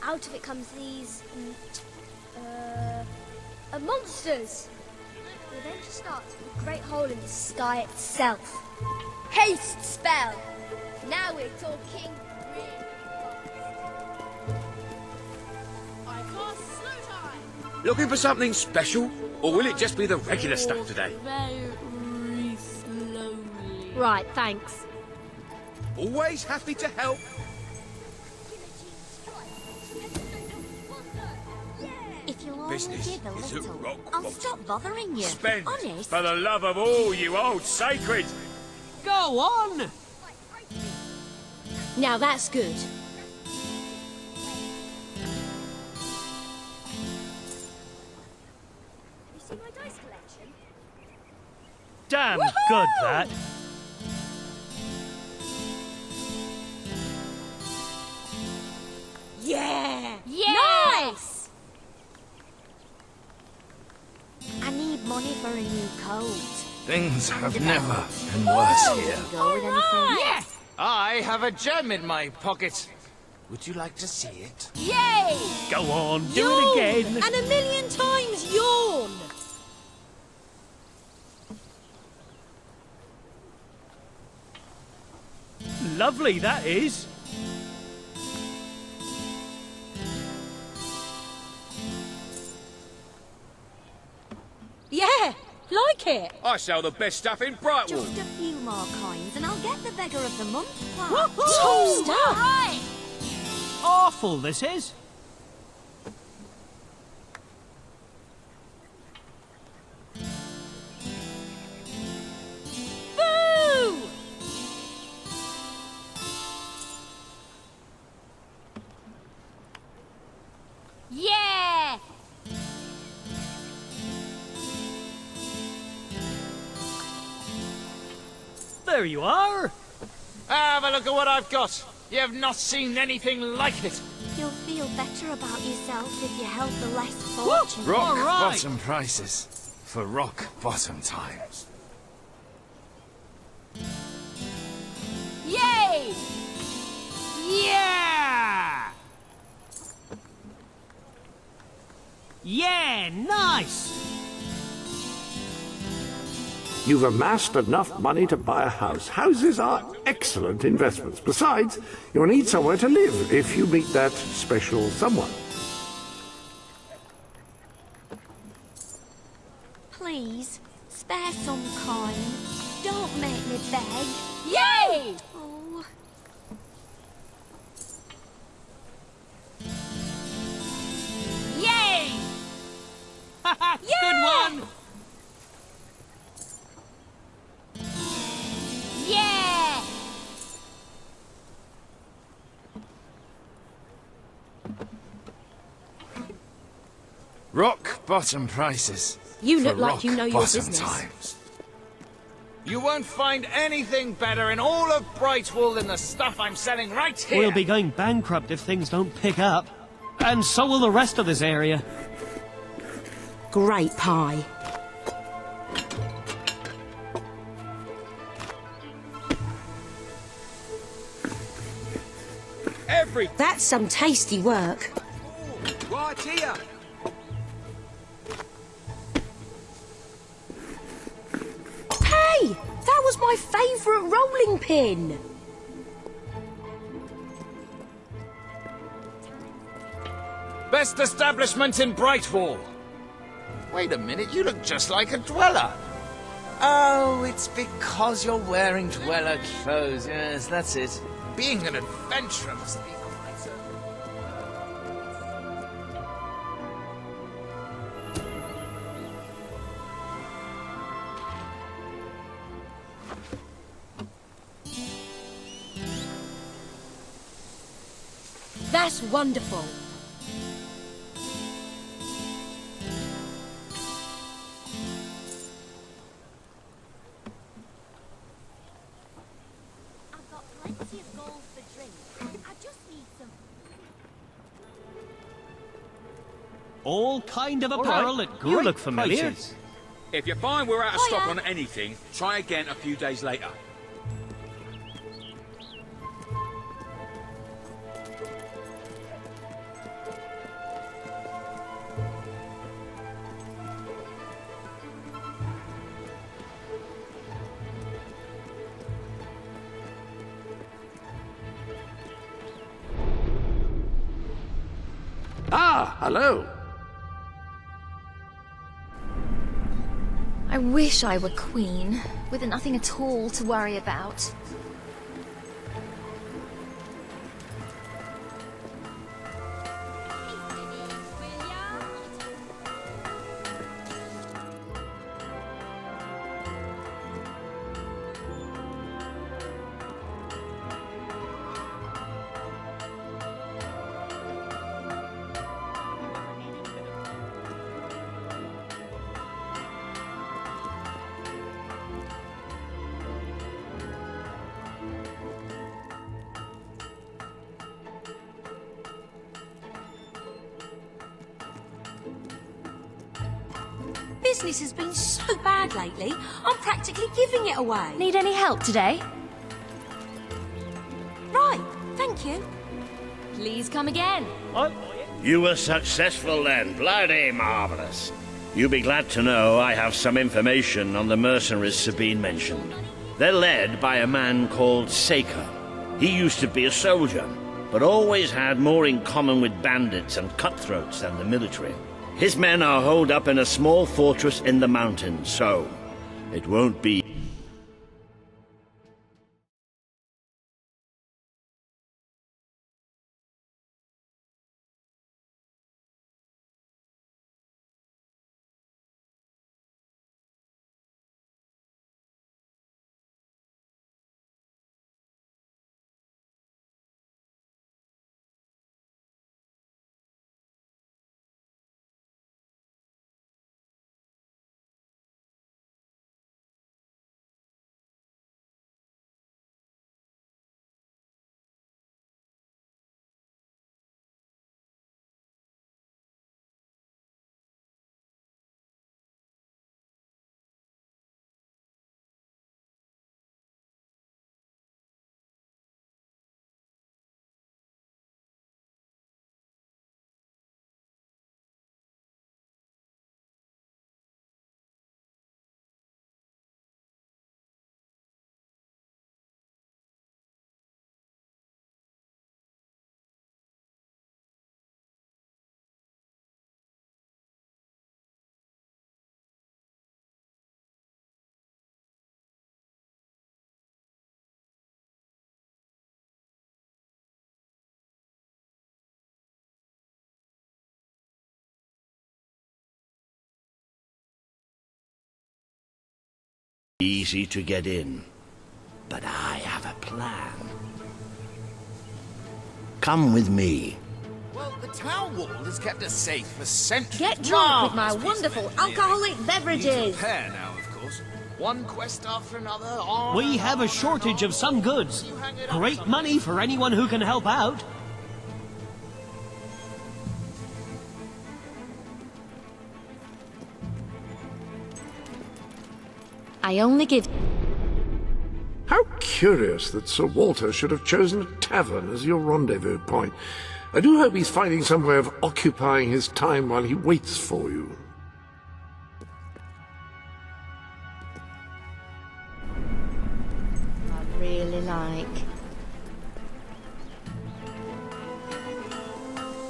out of it comes these monsters. The adventure starts with a great hole in the sky itself. Haste spell. Now we're talking really fast. I cast slow time. Looking for something special? Or will it just be the regular stuff today? Very slowly. Right, thanks. Always happy to help. If you'll only Business give a is a little, rock I'll bottom. stop bothering you. Spend Honest. for the love of all you old sacred. Go on! Now that's good. Have you seen my dice collection? Damn good, that. Yeah! Nice! I need money for a new coat. Things have never been worse here. Go with anything? Yeah! I have a gem in my pocket. Would you like to see it? Yay! Go on, do it again. And 1,000,000 times yawn! Lovely, that is. Yeah, like it. I sell the best stuff in Brightwall. Just a few more coins and I'll get the beggar of the month plaque. Top stuff! Right! Awful, this is. Boo! Yeah! There you are. Have a look at what I've got. You have not seen anything like it. You'll feel better about yourself if you held the less fortunate. Rock All right. bottom prices for rock bottom times. Yay! Yeah! Yeah, nice. You've amassed enough money to buy a house. Houses are excellent investments. Besides, you'll need somewhere to live if you meet that special someone. Please, spare some coin. Don't make me beg. Yay! Oh, Yay! Good one! Yeah! Rock bottom prices. You for look like rock you know your bottom business. times. You won't find anything better in all of Brightwall than the stuff I'm selling right here. We'll be going bankrupt if things don't pick up. And so will the rest of this area. great pie. That's some tasty work. Right here. Hey! That was my favourite rolling pin! Best establishment in Brightwall. Wait a minute, you look just like a dweller. Oh, it's because you're wearing dweller clothes. Yes, that's it. Being an adventurer must be quite a... That's wonderful. I've got plenty of gold for drink. I just need some. All kind of All apparel right, at great you look familiar. Prices. If you find we're out of stock on anything, try again a few days later. Ah, hello. I wish I were queen, with nothing at all to worry about. Business has been so bad lately, I'm practically giving it away. Need any help today? Right, thank you. Please come again. You were successful then. Bloody marvelous. You'll be glad to know I have some information on the mercenaries Sabine mentioned. They're led by a man called Saker. He used to be a soldier, but always had more in common with bandits and cutthroats than the military. His men are holed up in a small fortress in the mountains, so it won't be easy to get in. But I have a plan. Come with me. Well, the town wall has kept us safe for centuries. Get drunk with my Marvellous piece of wonderful engineering. alcoholic Need beverages. to repair now, of course. One quest after another. On We and have on a and shortage on. of some goods. You hang it up Great somewhere. money for anyone who can help out. I only give... How curious that Sir Walter should have chosen a tavern as your rendezvous point. I do hope he's finding some way of occupying his time while he waits for you. I really like.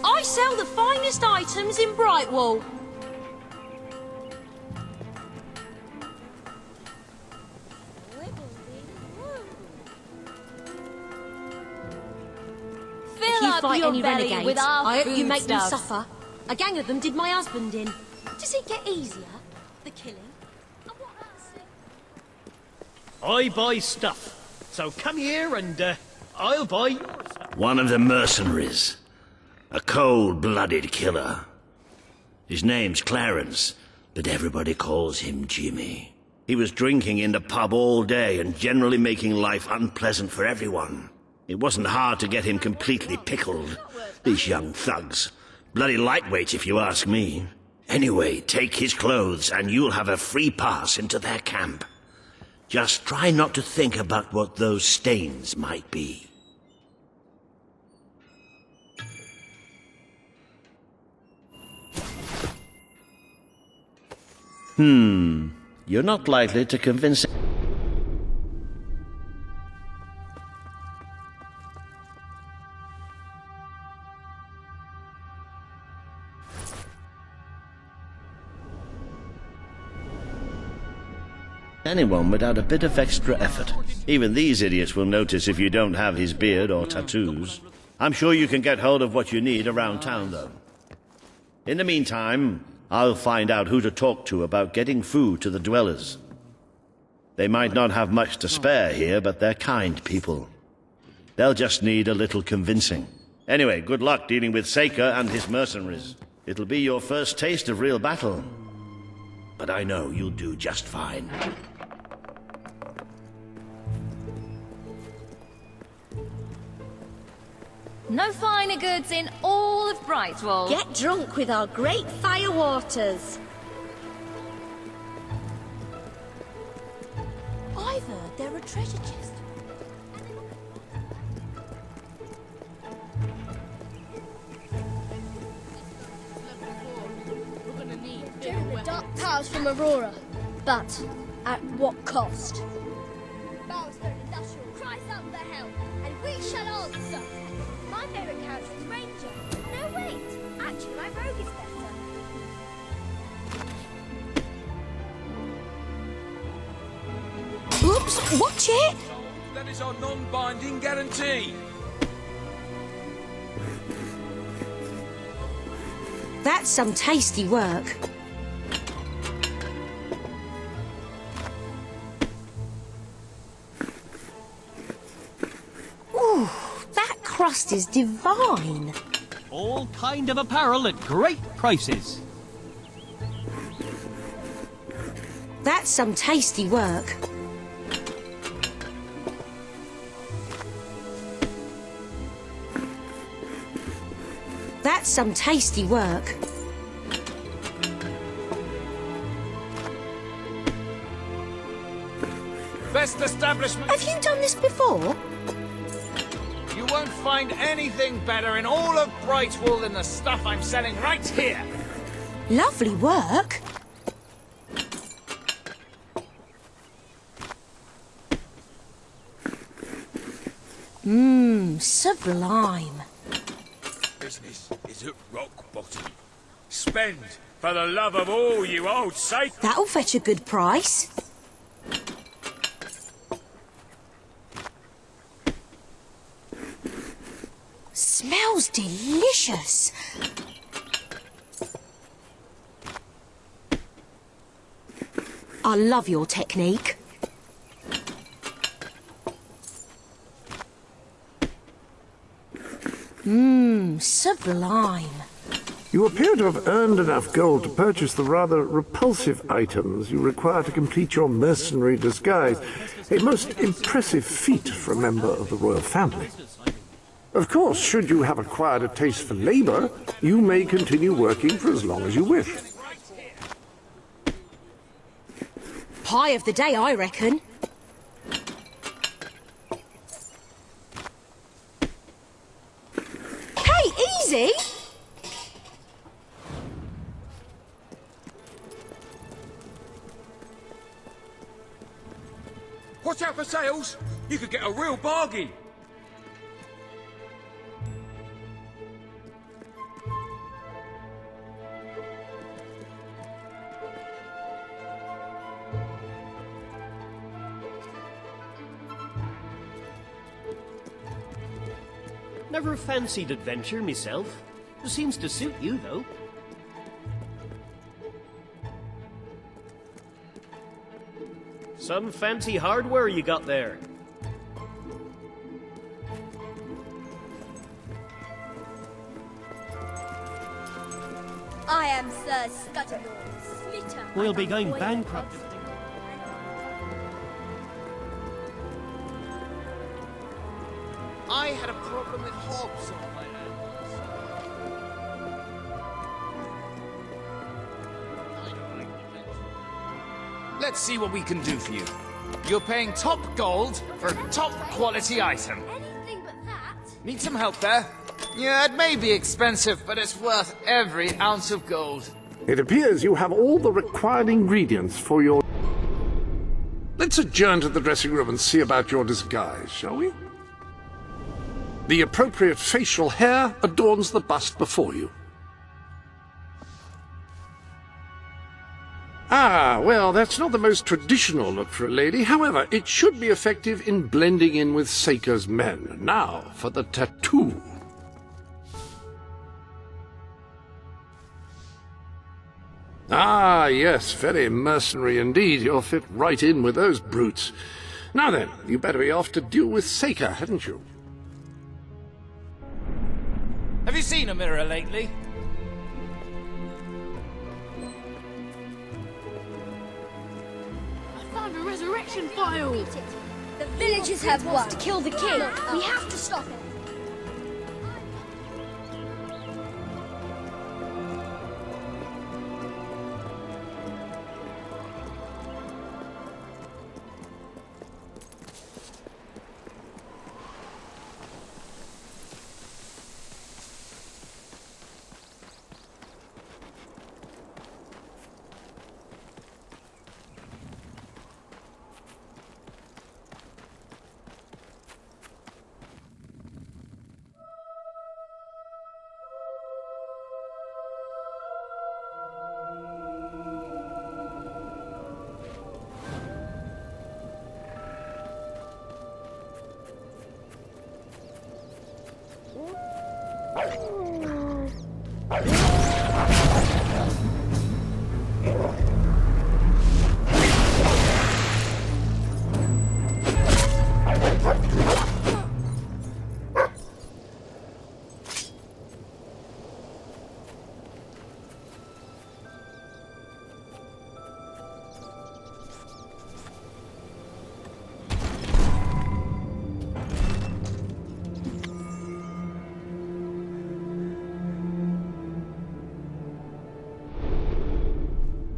I sell the finest items in Brightwall. If Fill you up fight your any belly renegades, with our I hope you make them foodstuffs. suffer. A gang of them did my husband in. Does it get easier, the killing? And what about I buy stuff. So come here and I'll buy yours. One of the mercenaries. A cold-blooded killer. His name's Clarence, but everybody calls him Jimmy. He was drinking in the pub all day and generally making life unpleasant for everyone. It wasn't hard to get him completely pickled. These young thugs. Bloody lightweights, if you ask me. Anyway, take his clothes and you'll have a free pass into their camp. Just try not to think about what those stains might be. You're not likely to convince... Anyone without a bit of extra effort. Even these idiots will notice if you don't have his beard or tattoos. I'm sure you can get hold of what you need around town, though. In the meantime, I'll find out who to talk to about getting food to the dwellers. They might not have much to spare here, but they're kind people. They'll just need a little convincing. Anyway, good luck dealing with Saker and his mercenaries. It'll be your first taste of real battle. But I know you'll do just fine. No finer goods in all of Brightwall. Get drunk with our great fire waters. I've heard they're a treasure chest. During the dark powers from Aurora, but at what cost? Milestone Industrial cries out for help, and we shall answer. My favourite character is Ranger. No, wait. Actually, my rogue is better. Oops, watch it! That is our non-binding guarantee. That's some tasty work. Ooh, that crust is divine. All kind of apparel at great prices. That's some tasty work. That's some tasty work. Best establishment. Have you done this before? You won't find anything better in all of Brightwall than the stuff I'm selling right here. Lovely work. Sublime. Business is at rock bottom. Spend for the love of all, you old sake. That'll fetch a good price. Smells delicious. I love your technique. Sublime. You appear to have earned enough gold to purchase the rather repulsive items you require to complete your mercenary disguise. A most impressive feat for a member of the royal family. Of course, should you have acquired a taste for labor, you may continue working for as long as you wish. Pie of the day, I reckon. Hey, easy! Watch out for sales. You could get a real bargain. Never fancied adventure myself. Seems to suit you, though. Some fancy hardware you got there. I am Sir Scudamore, Slitter. We'll be going bankrupt. I had a problem with hogs on my hands. Let's see what we can do for you. You're paying top gold for a top quality item. Anything but that. Need some help there? Yeah, it may be expensive, but it's worth every ounce of gold. It appears you have all the required ingredients for your... Let's adjourn to the dressing room and see about your disguise, shall we? The appropriate facial hair adorns the bust before you. Ah, well, that's not the most traditional look for a lady. However, it should be effective in blending in with Seika's men. Now, for the tattoo. Ah, yes, very mercenary indeed. You'll fit right in with those brutes. Now then, you better be off to deal with Seika, hadn't you? Have you seen a mirror lately? I found a resurrection file. The villagers have won. To kill the king. We have to stop it.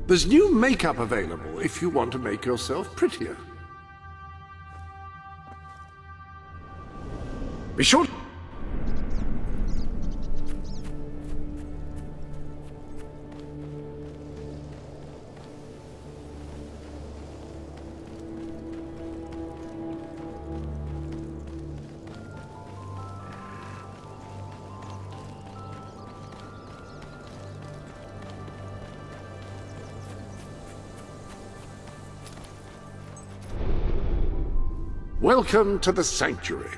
There's new makeup available if you want to make yourself prettier. Be sure. Welcome to the sanctuary.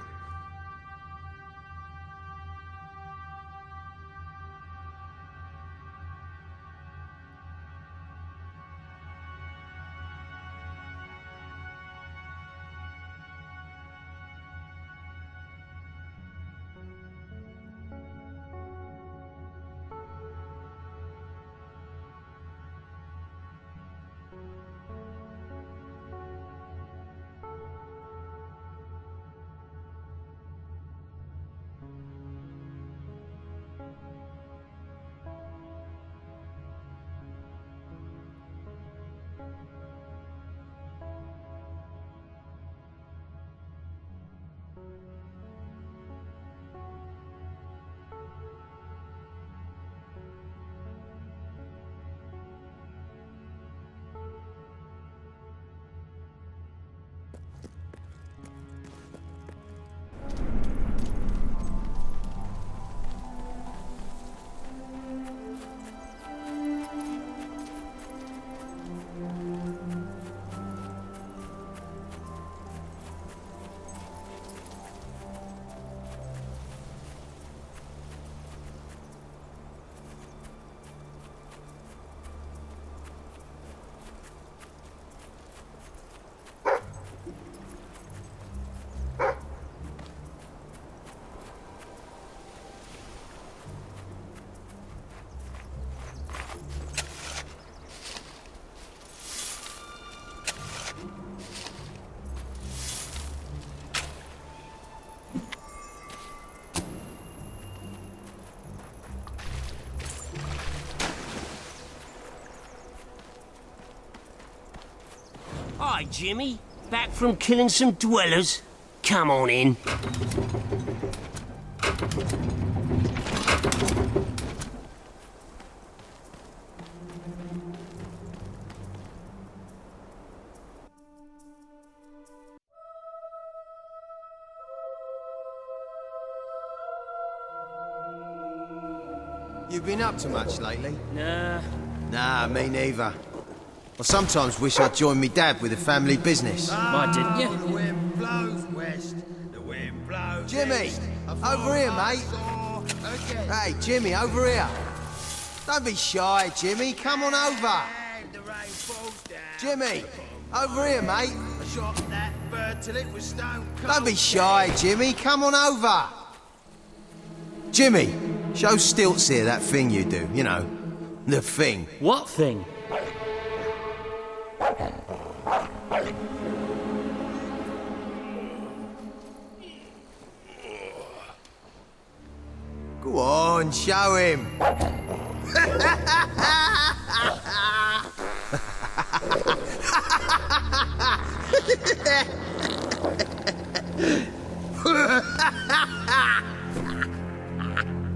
Hi, Jimmy. Back from killing some dwellers? Come on in. You been up to much lately? Nah. Nah, me neither. I sometimes wish I'd joined me dad with a family business. Why didn't you? The wind blows west, the wind blows Jimmy, east. over here, mate. Hey, Jimmy, over here. Don't be shy, Jimmy. Come on over. The rain falls down. Jimmy, over here, mate. I shot that bird till it was stone cold. Don't be shy, Jimmy. Come on over. Jimmy, show Stilts here that thing you do. You know, the thing. What thing? Go on, show him.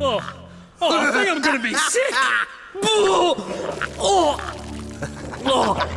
Oh, I think I'm gonna be sick! Oh! Oh! Oh!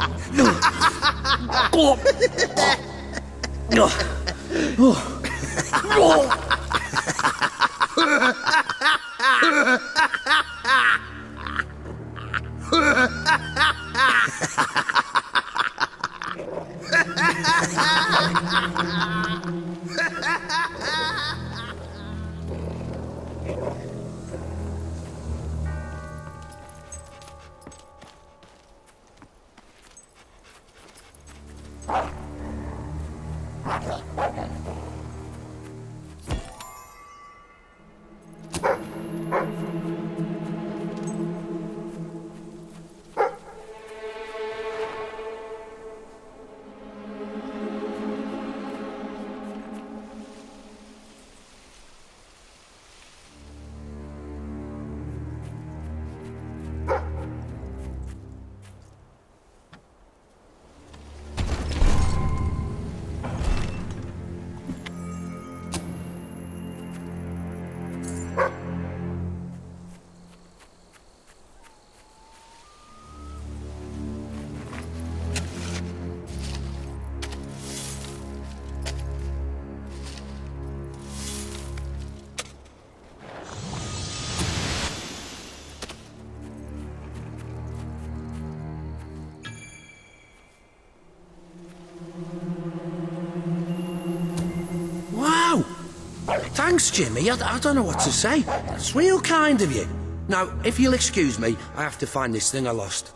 Thanks, Jimmy. I don't know what to say. That's real kind of you. Now, if you'll excuse me, I have to find this thing I lost.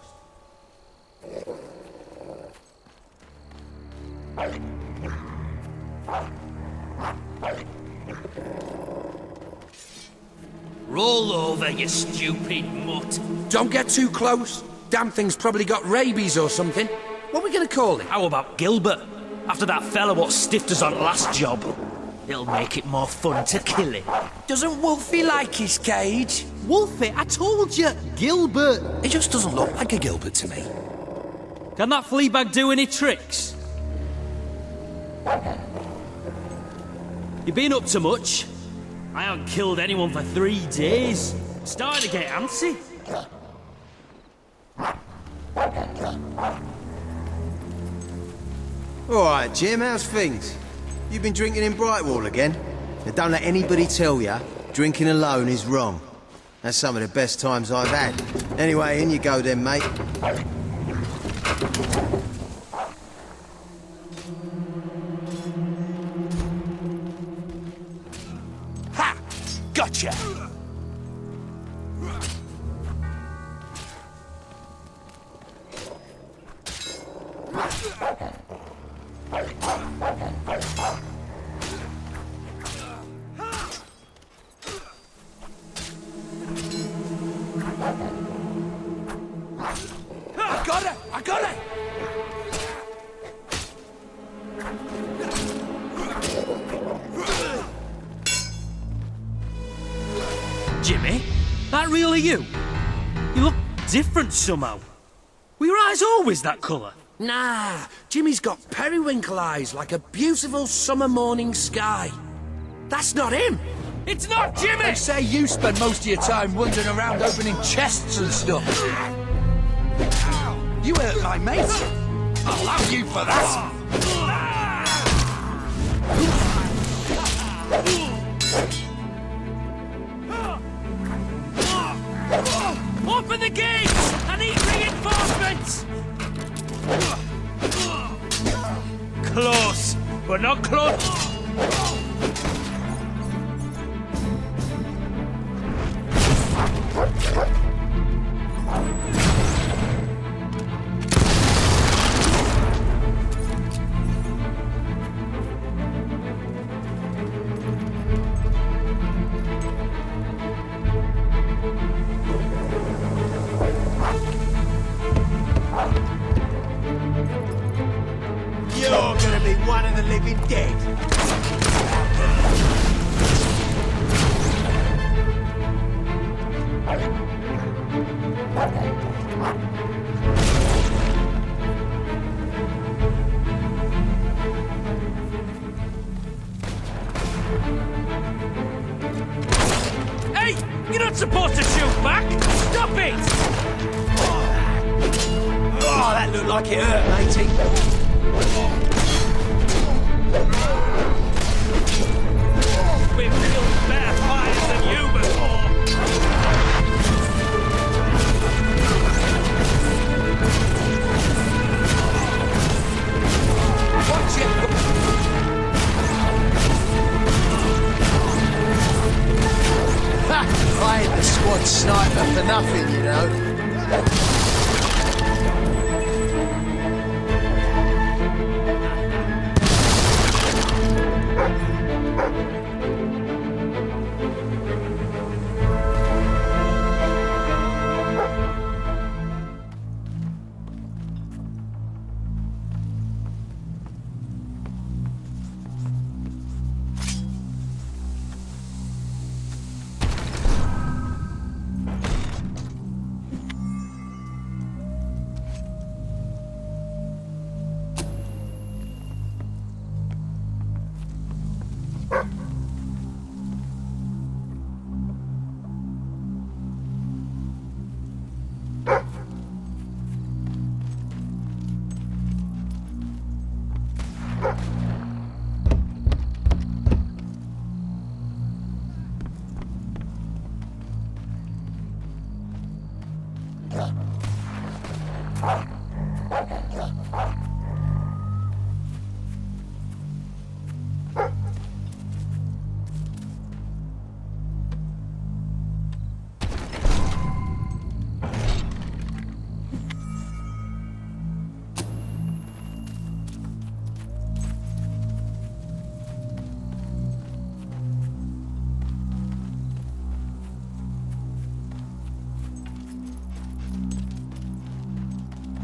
Roll over, you stupid mutt. Don't get too close. Damn thing's probably got rabies or something. What are we gonna call it? How about Gilbert? After that fella what stiffed us on last job. It'll make it more fun to kill him. Doesn't Wolfie like his cage? Wolfie, I told you, Gilbert. It just doesn't look like a Gilbert to me. Can that fleabag do any tricks? You been up to much? I haven't killed anyone for 3 days. Starting to get antsy. All right, Jim, how's things? You've been drinking in Brightwall again? Now, don't let anybody tell you drinking alone is wrong. That's some of the best times I've had. Anyway, in you go then, mate. Ha! Gotcha! I got it! Jimmy, that really you? You look different somehow. Were your eyes always that colour? Nah, Jimmy's got periwinkle eyes like a beautiful summer morning sky. That's not him! It's not Jimmy! They say you spend most of your time wandering around opening chests and stuff. You hurt my mate. I'll have you for that. Open the gates! I need reinforcements! but not close. You're gonna be one of the living dead. Hey! You're not supposed to shoot back! Stop it! Oh, that looked like it hurt, matey. We've killed better fighters than you before! Watch it! Ha! I ain't the squad sniper for nothing, you know.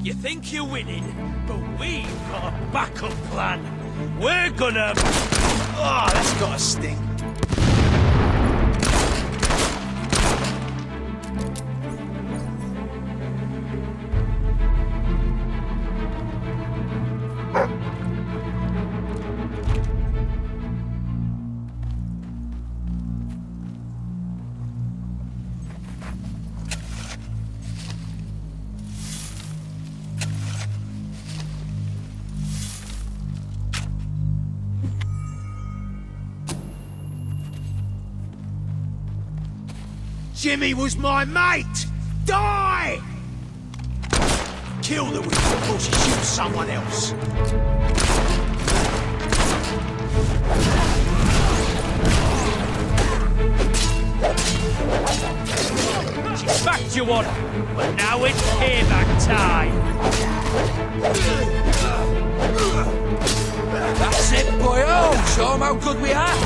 You think you're winning, but we've got a backup plan. We're gonna... Oh, that's got a sting. Jimmy was my mate! Die! Kill the witch before she shoots someone else. She's backed you on, but now it's payback time. That's it, boy. Oh, show 'em how good we are.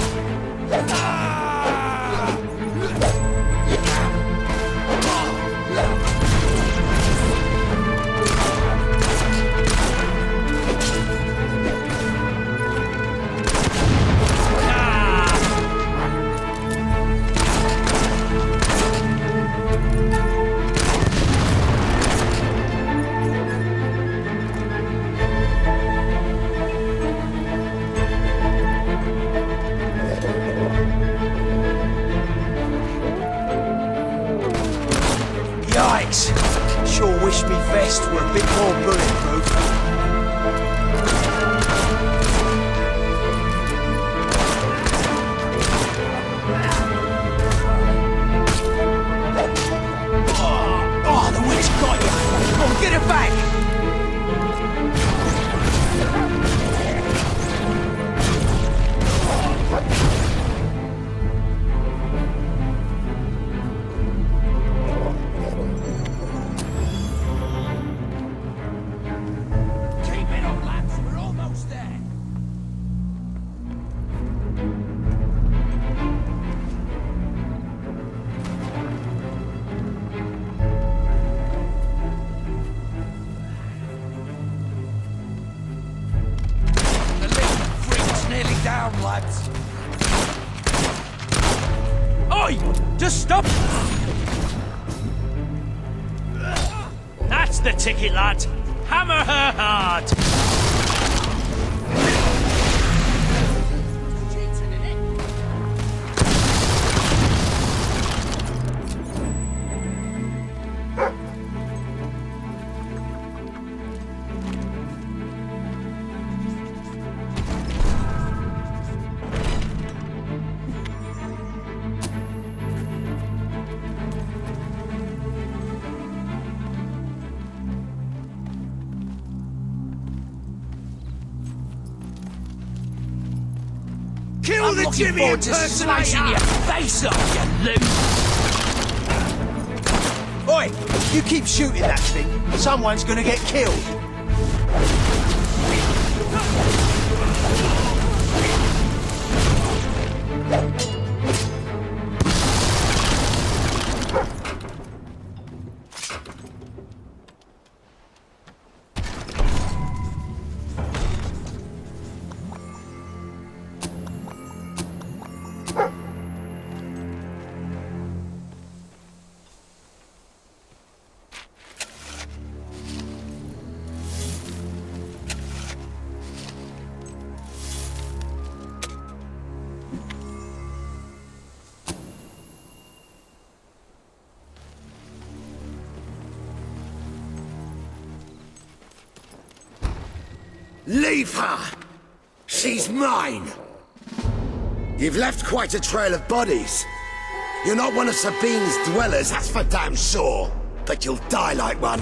Yikes! Sure wish me vest were a bit more bulletproof. Oh, the witch got you! Come on, get it back! Oi! Just stop! That's the ticket, lad. Hammer her hard. Kill I'm the looking Jimmy forward to slicing your face off, you loot! Oi! You keep shooting that thing, someone's gonna get killed. Leave her! She's mine! You've left quite a trail of bodies. You're not one of Sabine's dwellers, that's for damn sure. But you'll die like one.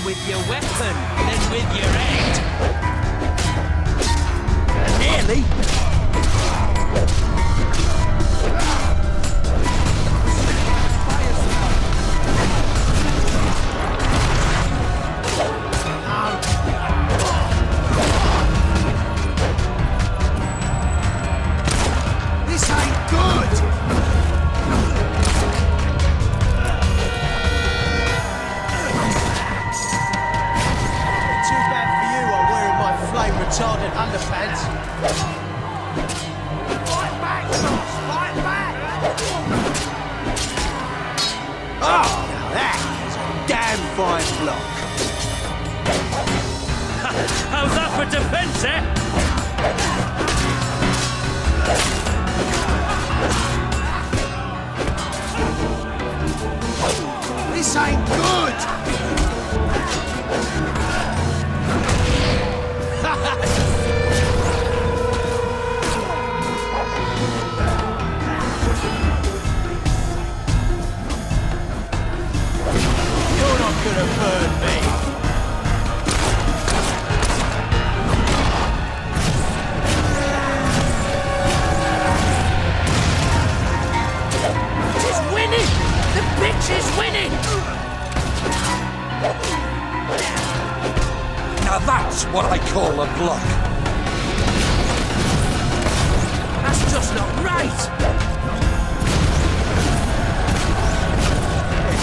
With your weapon than with your head. Nearly. This ain't good! Retarded underpants. Fight back, Ross! Fight back! Oh, now that is a damn fine block. How's that for defense, eh? This ain't good! You're not gonna burn me. She's winning! The bitch is winning! Now that's what I call a block. That's just not right!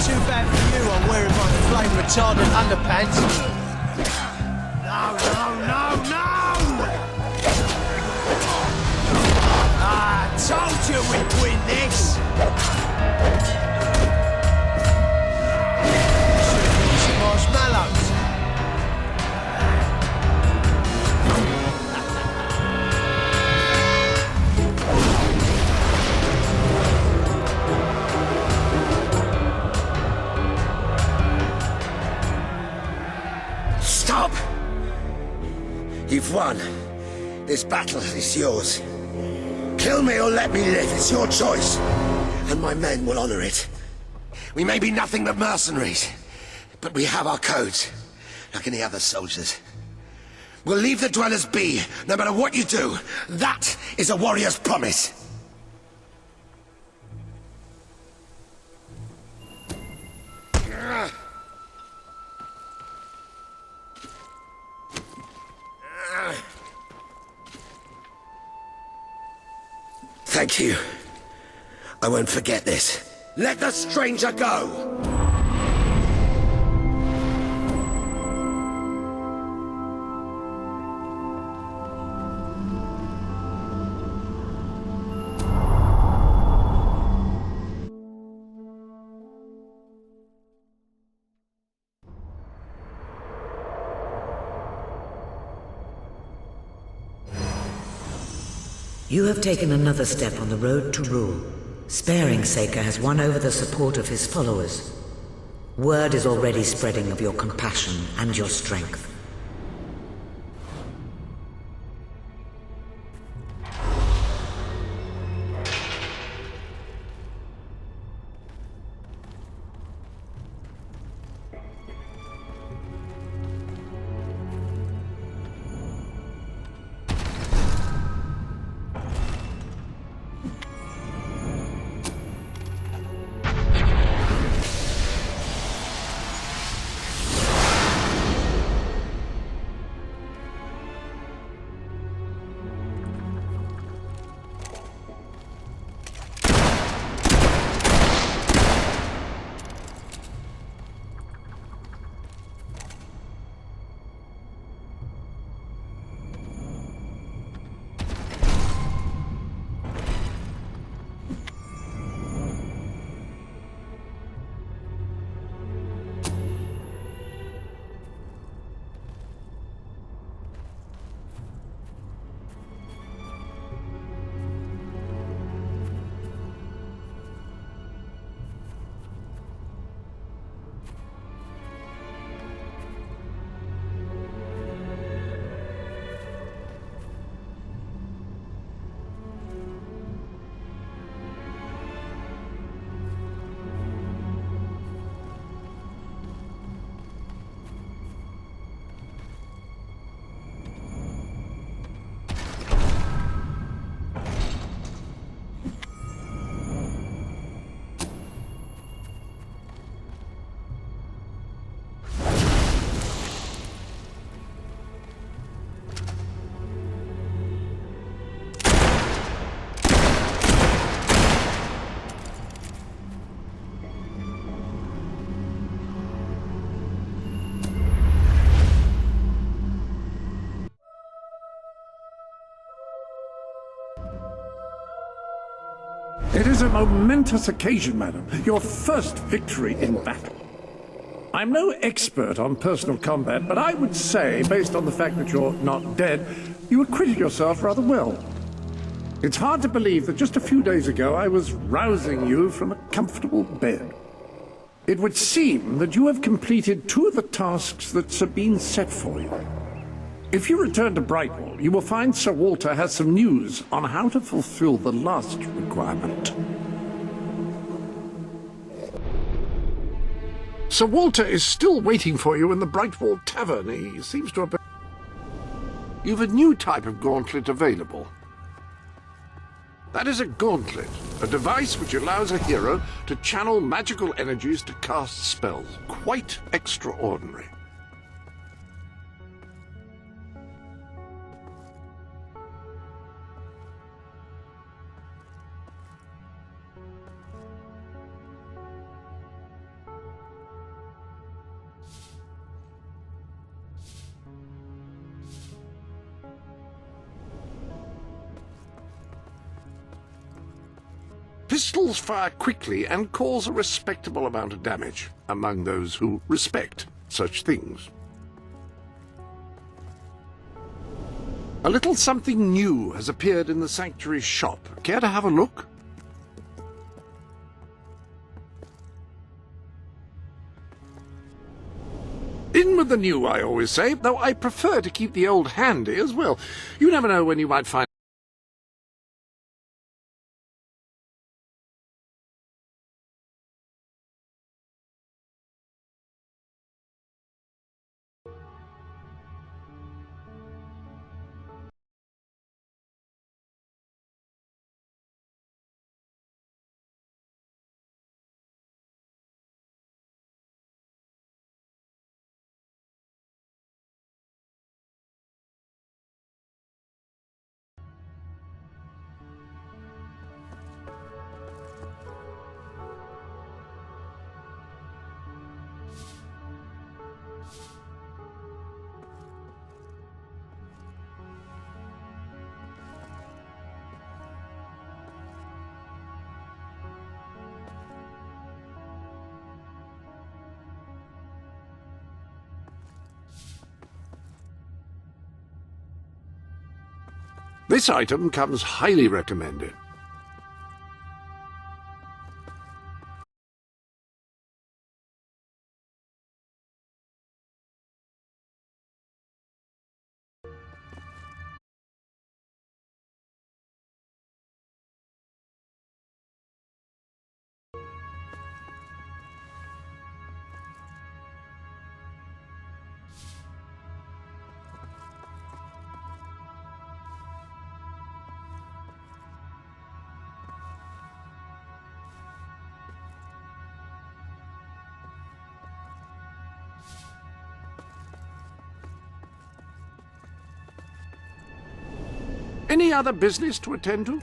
Too bad for you, I'm wearing my flame retardant underpants. No, no, no, no! I told you we'd win this! Should've given some marshmallows. Stop! This battle is yours. Kill me or let me live, it's your choice. And my men will honor it. We may be nothing but mercenaries, but we have our codes, like any other soldiers. We'll leave the dwellers be, no matter what you do. That is a warrior's promise. Thank you. I won't forget this. Let the stranger go! You have taken another step on the road to rule. Sparing Saker has won over the support of his followers. Word is already spreading of your compassion and your strength. It is a momentous occasion, madam. Your first victory in battle. I'm no expert on personal combat, but I would say, based on the fact that you're not dead, you acquitted yourself rather well. It's hard to believe that just a few days ago I was rousing you from a comfortable bed. It would seem that you have completed 2 of the tasks that Sabine set for you. If you return to Brightwall, you will find Sir Walter has some news on how to fulfill the last requirement. Sir Walter is still waiting for you in the Brightwall Tavern. He seems to have been... You've a new type of gauntlet available. That is a gauntlet, a device which allows a hero to channel magical energies to cast spells. Quite extraordinary. Pistols fire quickly and cause a respectable amount of damage among those who respect such things. A little something new has appeared in the Sanctuary shop. Care to have a look? In with with the new, I always say, though I prefer to keep the old handy as well. You never know when you might find... This item comes highly recommended. Any other business to attend to?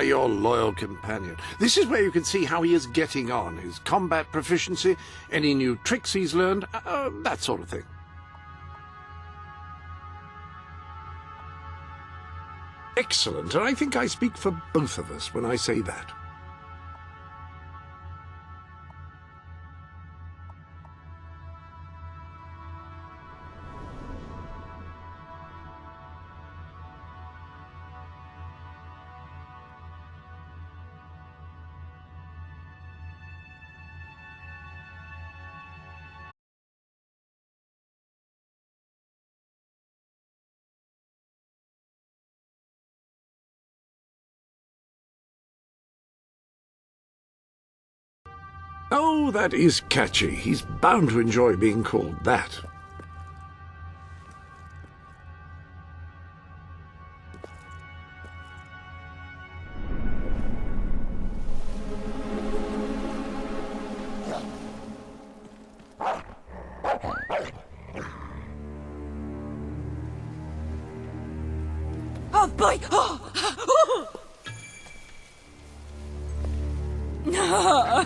Your loyal companion. This is where you can see how he is getting on, his combat proficiency, any new tricks he's learned, that sort of thing. Excellent, and I think I speak for both of us when I say that. Oh, that is catchy. He's bound to enjoy being called that. Oh boy! Oh. No!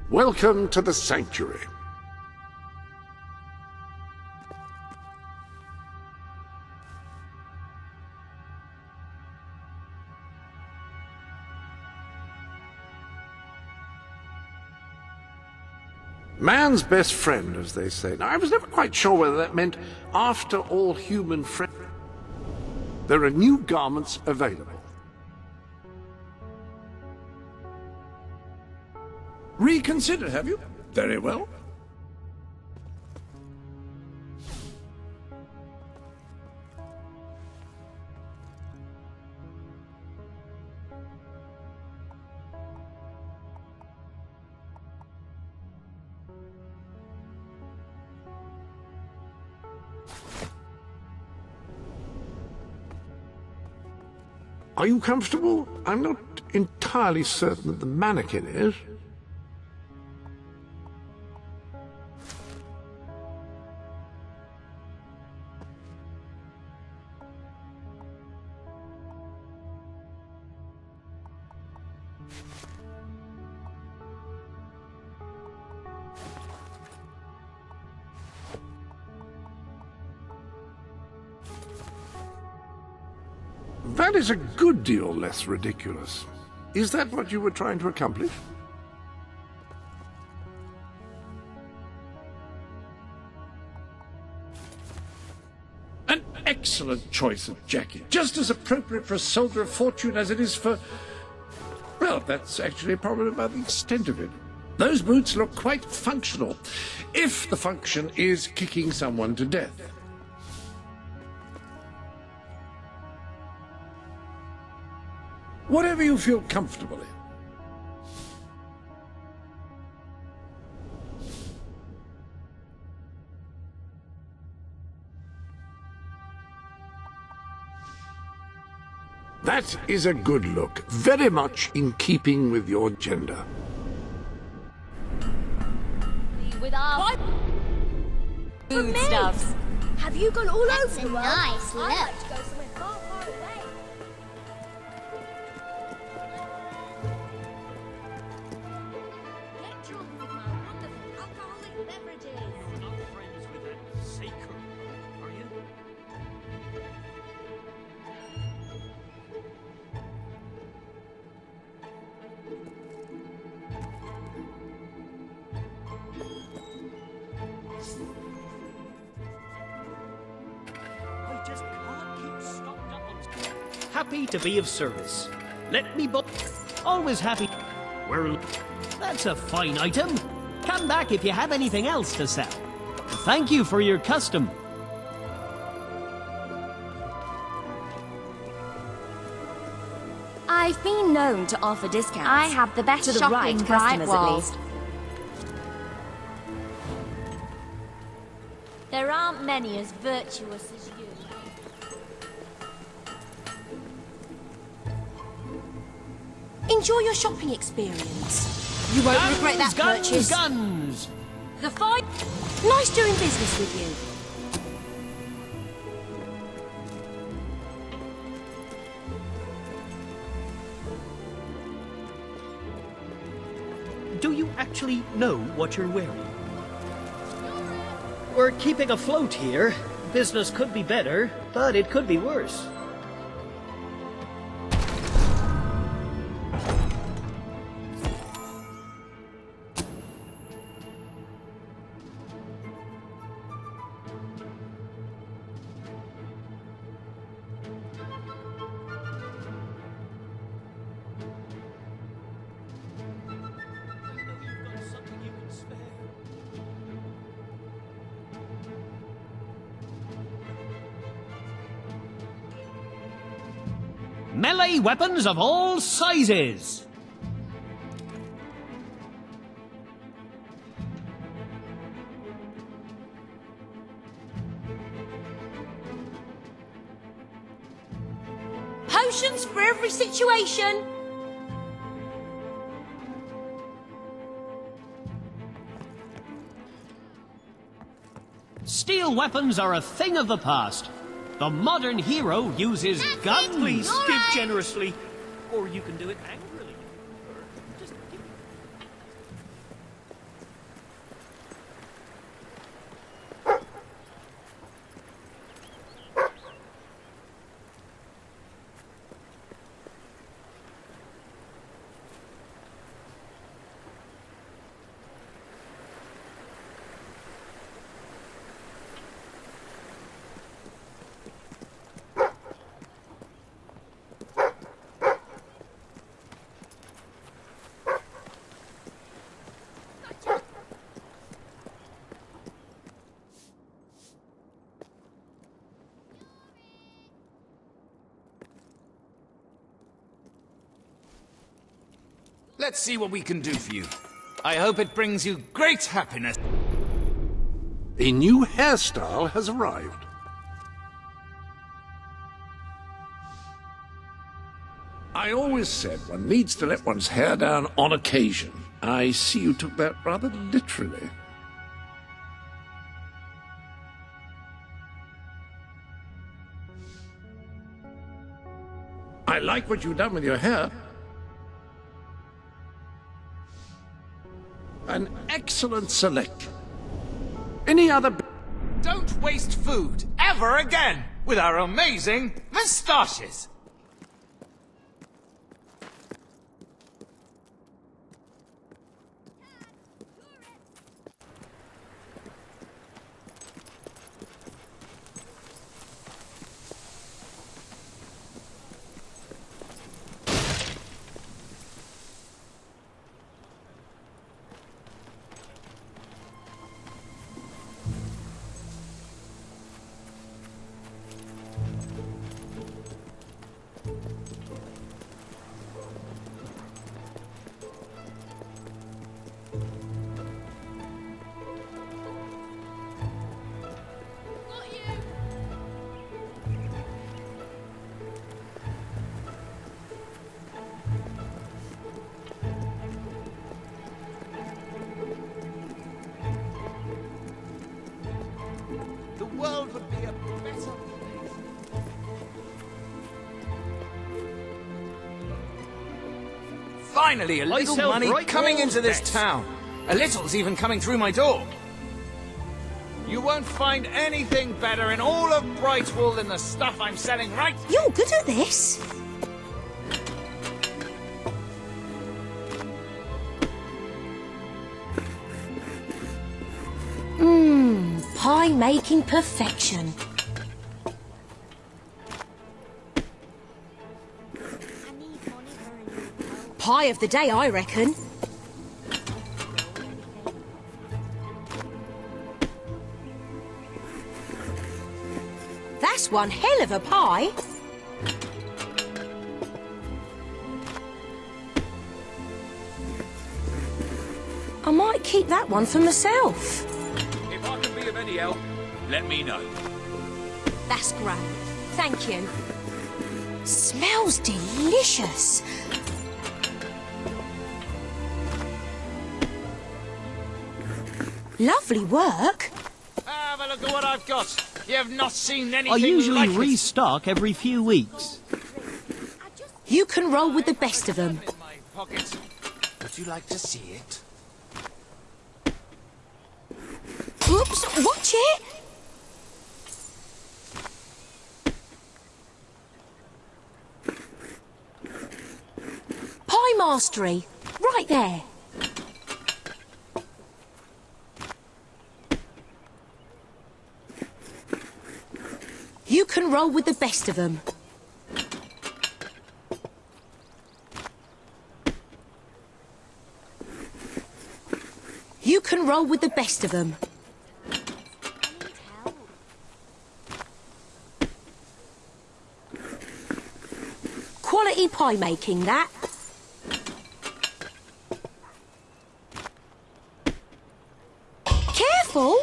Welcome to the Sanctuary. Man's best friend, as they say. Now, I was never quite sure whether that meant after all human friends. There are new garments available. Reconsider, have you? Very well. Are you comfortable? I'm not entirely certain that the mannequin is. That is a good deal less ridiculous. Is that what you were trying to accomplish? An excellent choice of jacket. Just as appropriate for a soldier of fortune as it is for... Well, that's actually probably about the extent of it. Those boots look quite functional, if the function is kicking someone to death. Whatever you feel comfortable in. That is a good look, very much in keeping with your gender. With our foodstuffs. Have you gone all That's over a the world? nice I'd look. like to go somewhere far, far away. Get drunk with my wonderful alcoholic beverages. You're not friends with that Saker, are you? I just can't keep stocked up on... Happy to be of service. Let me always happy. Well, that's a fine item. Come back if you have anything else to sell. Thank you for your custom. I've been known to offer discounts. I have the best to the shopping right in customers, at Brightwall. least. There aren't many as virtuous as you. Enjoy your shopping experience. You won't regret that purchase. Guns! The fight. Nice doing business with you. Do you actually know what you're wearing? We're keeping afloat here. Business could be better, but it could be worse. Melee weapons of all sizes. Potions for every situation. Steel weapons are a thing of the past. The modern hero uses guns. Please give generously, or you can do it angrily. Just give me... Let's see what we can do for you. I hope it brings you great happiness. A new hairstyle has arrived. I always said one needs to let one's hair down on occasion. I see you took that rather literally. I like what you've done with your hair. An excellent selection. Any other... Don't waste food ever again with our amazing moustaches. The world would be a better place. Finally, a little money coming into this town. A little's even coming through my door. You won't find anything better in all of Brightwall than the stuff I'm selling right... You're good at this. Pie making perfection. Pie of the day, I reckon. That's one hell of a pie. I might keep that one for myself. If I can be of any help, let me know. That's great. Thank you. Smells delicious. Lovely work. Have a look at what I've got. You have not seen anything I usually like restock every few weeks. You can roll with the best of them. in my pocket. Would you like to see it? Oops, watch it. Pie mastery, right there. You can roll with the best of them. You can roll with the best of them. Quality pie making, that. Careful!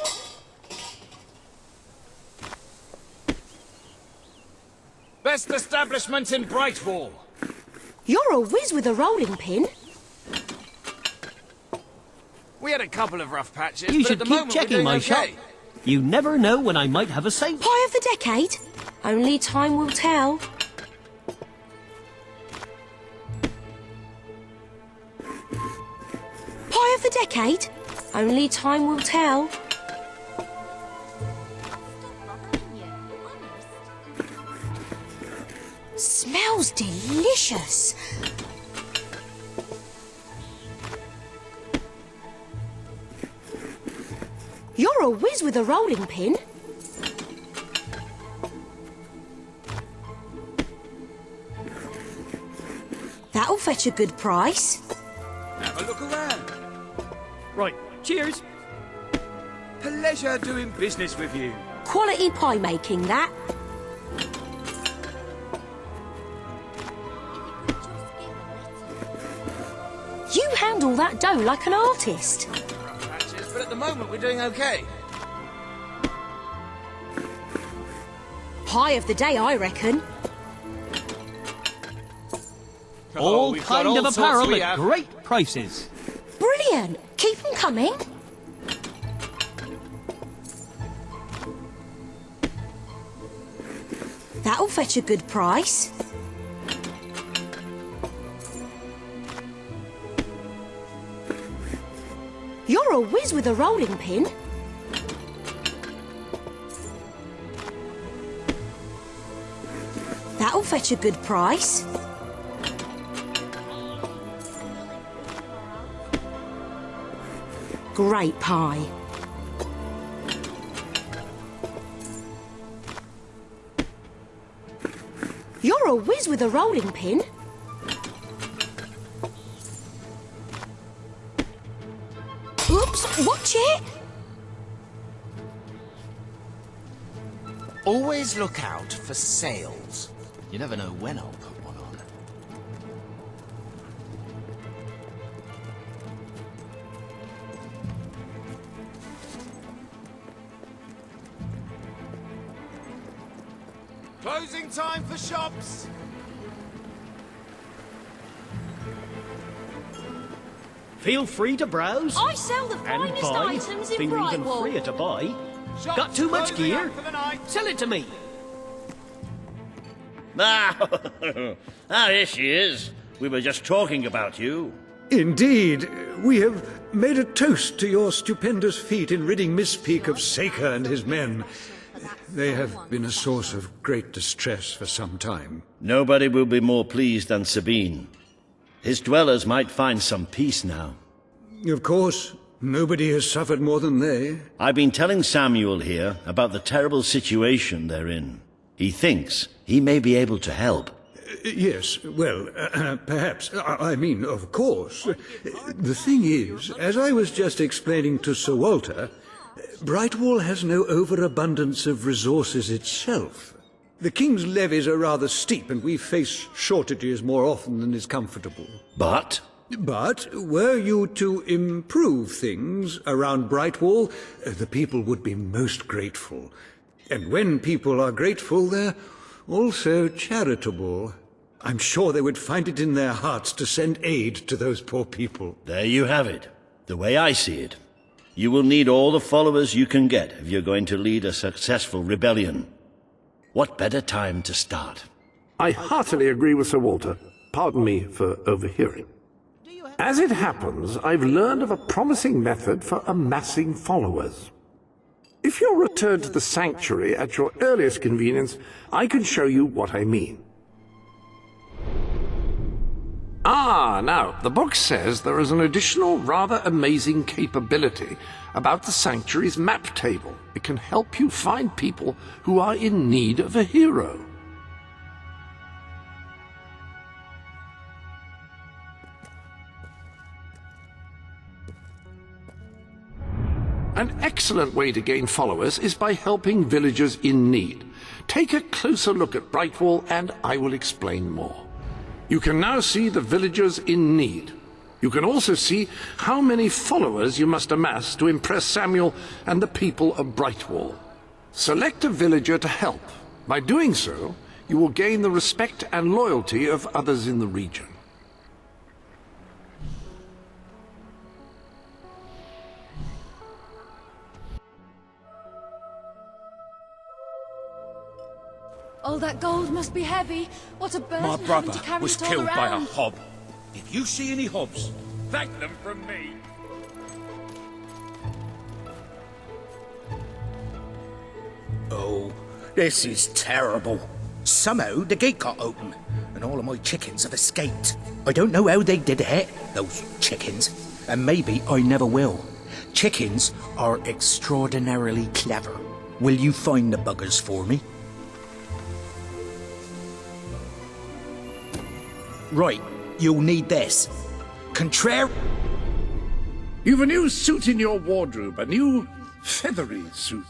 Best establishment in Brightwall. You're a whiz with a rolling pin. We had a couple of rough patches, You but should at the keep moment we're checking doing my okay. shop. You never know when I might have a sale. Pie of the decade? Only time will tell. Pie of the decade? Only time will tell. Smells delicious. You're a whiz with a rolling pin. That'll fetch a good price. Have a look around. Right, cheers. Pleasure doing business with you. Quality pie making, that. You handle that dough like an artist. Rough patches, but at the moment we're doing okay. Pie of the day, I reckon. All we've got kind of all sorts apparel we at have. great prices. Brilliant! Keep them coming. That'll fetch a good price. You're a whiz with a rolling pin. That'll fetch a good price. Great pie. You're a whiz with a rolling pin. Oops, watch it! Always look out for sales. You never know when I'll put one on. Closing time for shops. Feel free to browse. I sell the and finest buy. items in Feel even Brightwall. freer to buy. Shops Got too much closing gear? up for the night. Sell it to me. Here she is. We were just talking about you. Indeed, we have made a toast to your stupendous feat in ridding Miss Peak of Saker and his men. They have been a source of great distress for some time. Nobody will be more pleased than Sabine. His dwellers might find some peace now. Of course, nobody has suffered more than they. I've been telling Samuel here about the terrible situation they're in. He thinks he may be able to help. Yes, well, perhaps. I mean, of course. The thing is, as I was just explaining to Sir Walter, Brightwall has no overabundance of resources itself. The King's levies are rather steep, and we face shortages more often than is comfortable. But were you to improve things around Brightwall, the people would be most grateful. And when people are grateful, they're also charitable. I'm sure they would find it in their hearts to send aid to those poor people. there you have it. The way I see it. You will need all the followers you can get if you're going to lead a successful rebellion. What better time to start? I heartily agree with Sir Walter. Pardon me for overhearing. As it happens, I've learned of a promising method for amassing followers. If you'll return to the sanctuary at your earliest convenience, I can show you what I mean. Now, the book says there is an additional rather amazing capability about the sanctuary's map table. It can help you find people who are in need of a hero. An excellent way to gain followers is by helping villagers in need. Take a closer look at Brightwall and I will explain more. You can now see the villagers in need. You can also see how many followers you must amass to impress Samuel and the people of Brightwall. Select a villager to help. By doing so, you will gain the respect and loyalty of others in the region. All that gold must be heavy. What a burden My having brother to carry was it all killed by a around. hob. If you see any hobs, thank them from me. Oh, this is terrible. Somehow the gate got open, and all of my chickens have escaped. I don't know how they did it, those chickens, and maybe I never will. Chickens are extraordinarily clever. Will you find the buggers for me? Right, you'll need this. You've a new suit in your wardrobe, a new feathery suit.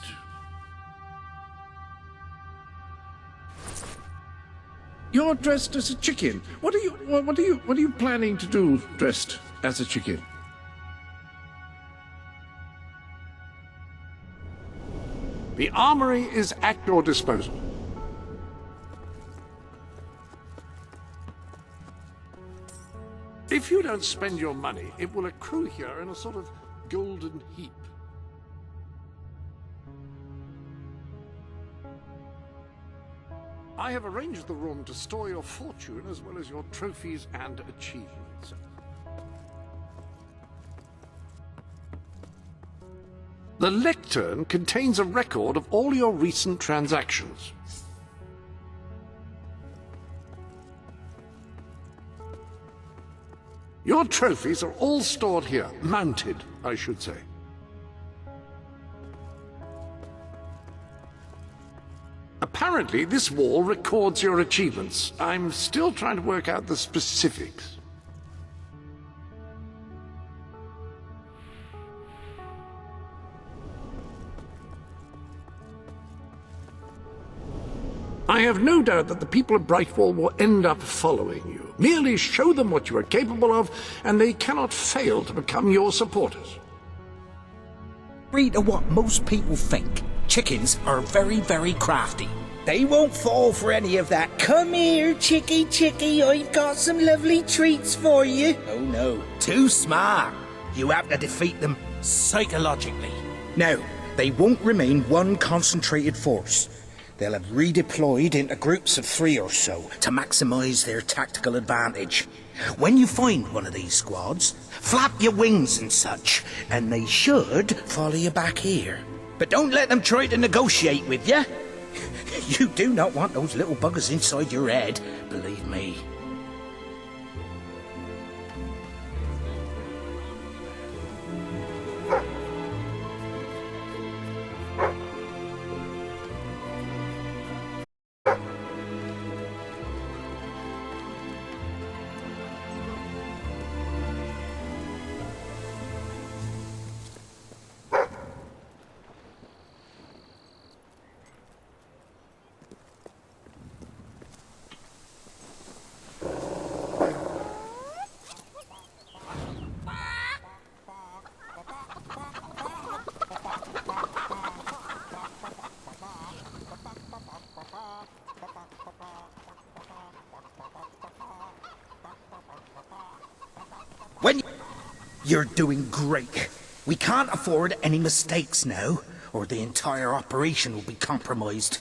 You're dressed as a chicken. What are you planning to do dressed as a chicken? The armory is at your disposal. If you don't spend your money, it will accrue here in a sort of golden heap. I have arranged the room to store your fortune as well as your trophies and achievements. The lectern contains a record of all your recent transactions. Your trophies are all stored here, mounted, I should say. Apparently, this wall records your achievements. I'm still trying to work out the specifics. I have no doubt that the people of Brightwall will end up following you. Merely show them what you are capable of, and they cannot fail to become your supporters. Read to what most people think. Chickens are very, very crafty. They won't fall for any of that. Come here, chickie, chickie, I've got some lovely treats for you. Oh no, too smart. You have to defeat them psychologically. Now, they won't remain one concentrated force. They'll have redeployed into groups of 3 or so to maximize their tactical advantage. When you find one of these squads, flap your wings and such, and they should follow you back here. But don't let them try to negotiate with you. You do not want those little buggers inside your head, believe me. You're doing great. We can't afford any mistakes now, or the entire operation will be compromised.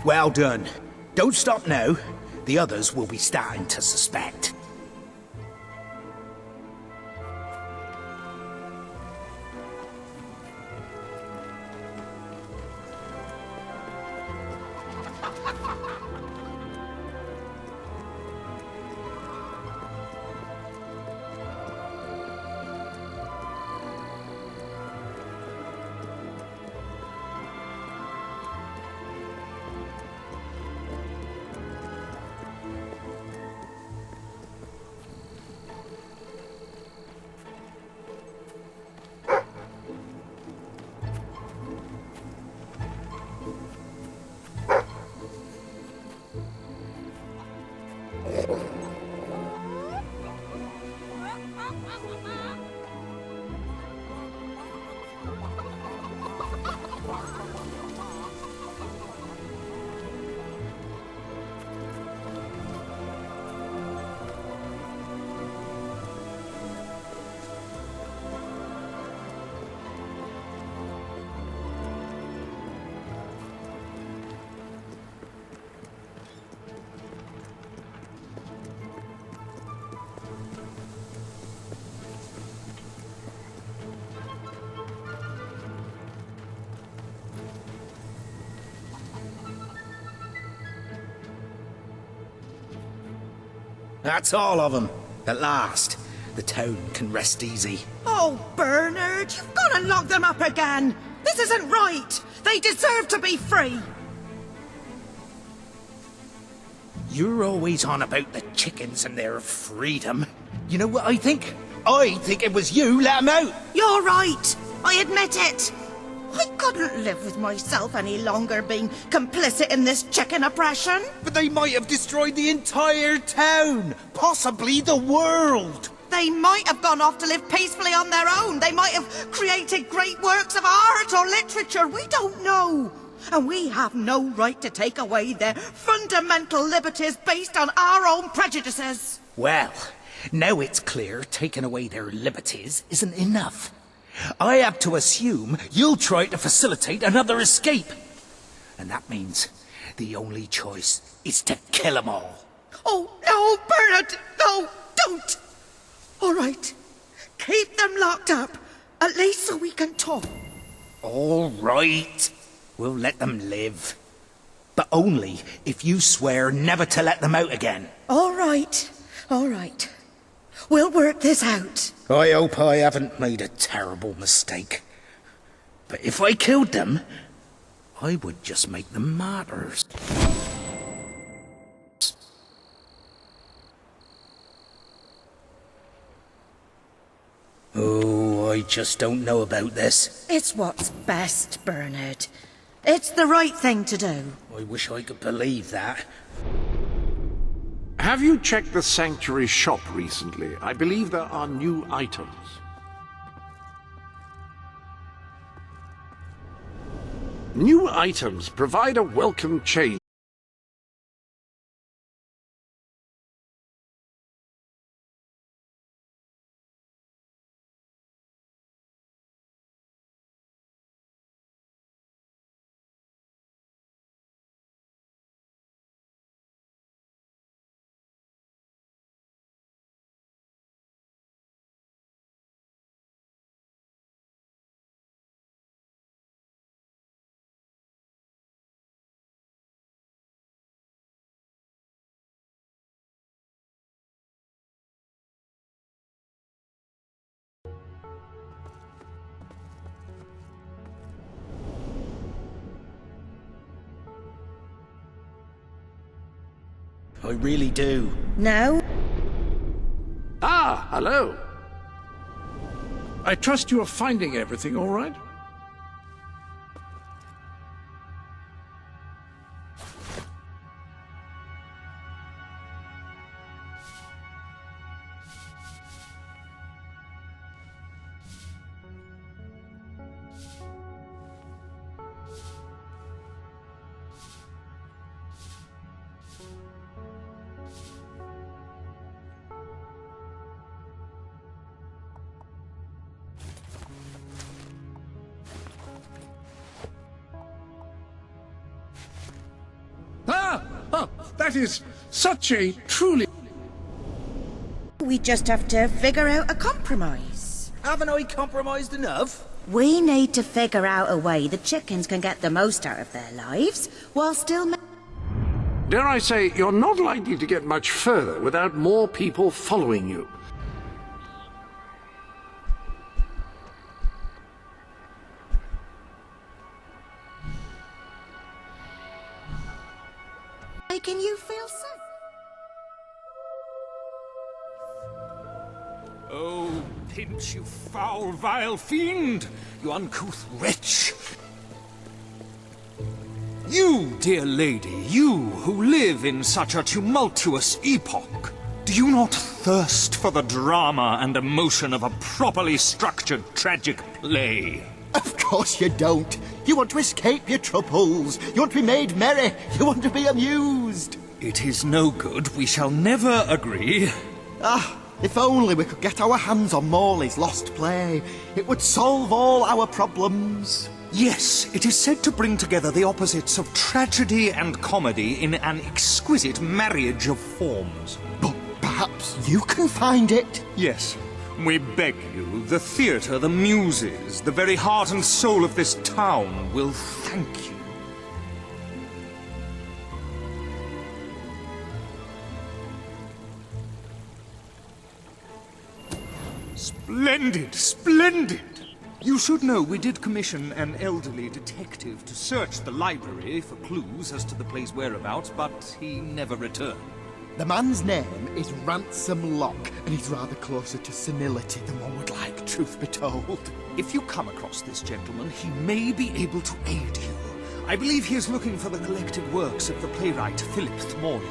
Well done. Don't stop now. The others will be starting to suspect. That's all of them. At last, the town can rest easy. Oh, Bernard, you've got to lock them up again. This isn't right. They deserve to be free. You're always on about the chickens and their freedom. You know what I think? I think it was you let them out. You're right. I admit it. I couldn't live with myself any longer being complicit in this chicken oppression. But they might have destroyed the entire town. Possibly the world. They might have gone off to live peacefully on their own. They might have created great works of art or literature. We don't know. And we have no right to take away their fundamental liberties based on our own prejudices. Well, now it's clear taking away their liberties isn't enough. I have to assume you'll try to facilitate another escape. And that means the only choice is to kill them all. Oh, no, Bernard! No, don't! All right, keep them locked up, at least so we can talk. All right. We'll let them live. But only if you swear never to let them out again. All right, all right. We'll work this out. I hope I haven't made a terrible mistake. But if I killed them, I would just make them martyrs. Oh, I just don't know about this. It's what's best, Bernard. It's the right thing to do. I wish I could believe that. Have you checked the Sanctuary shop recently? I believe there are new items. New items provide a welcome change. I really do. No? Ah, hello. I trust you are finding everything all right? That is such a truly... We just have to figure out a compromise. Haven't I compromised enough? We need to figure out a way the chickens can get the most out of their lives, while still... Dare I say, you're not likely to get much further without more people following you. Making you feel safe. Oh, pinch, you foul, vile fiend! You uncouth wretch! You, dear lady, you who live in such a tumultuous epoch, do you not thirst for the drama and emotion of a properly structured tragic play? Of course you don't. You want to escape your troubles. You want to be made merry. You want to be amused. It is no good. We shall never agree. Ah, if only we could get our hands on Morley's lost play. It would solve all our problems. Yes, it is said to bring together the opposites of tragedy and comedy in an exquisite marriage of forms. But perhaps you can find it? Yes. We beg you, the theatre, the muses, the very heart and soul of this town will thank you. Splendid, splendid! You should know we did commission an elderly detective to search the library for clues as to the play's whereabouts, but he never returned. The man's name is Ransom Locke, and he's rather closer to senility than one would like, truth be told. If you come across this gentleman, he may be able to aid you. I believe he is looking for the collected works of the playwright Philip Morley,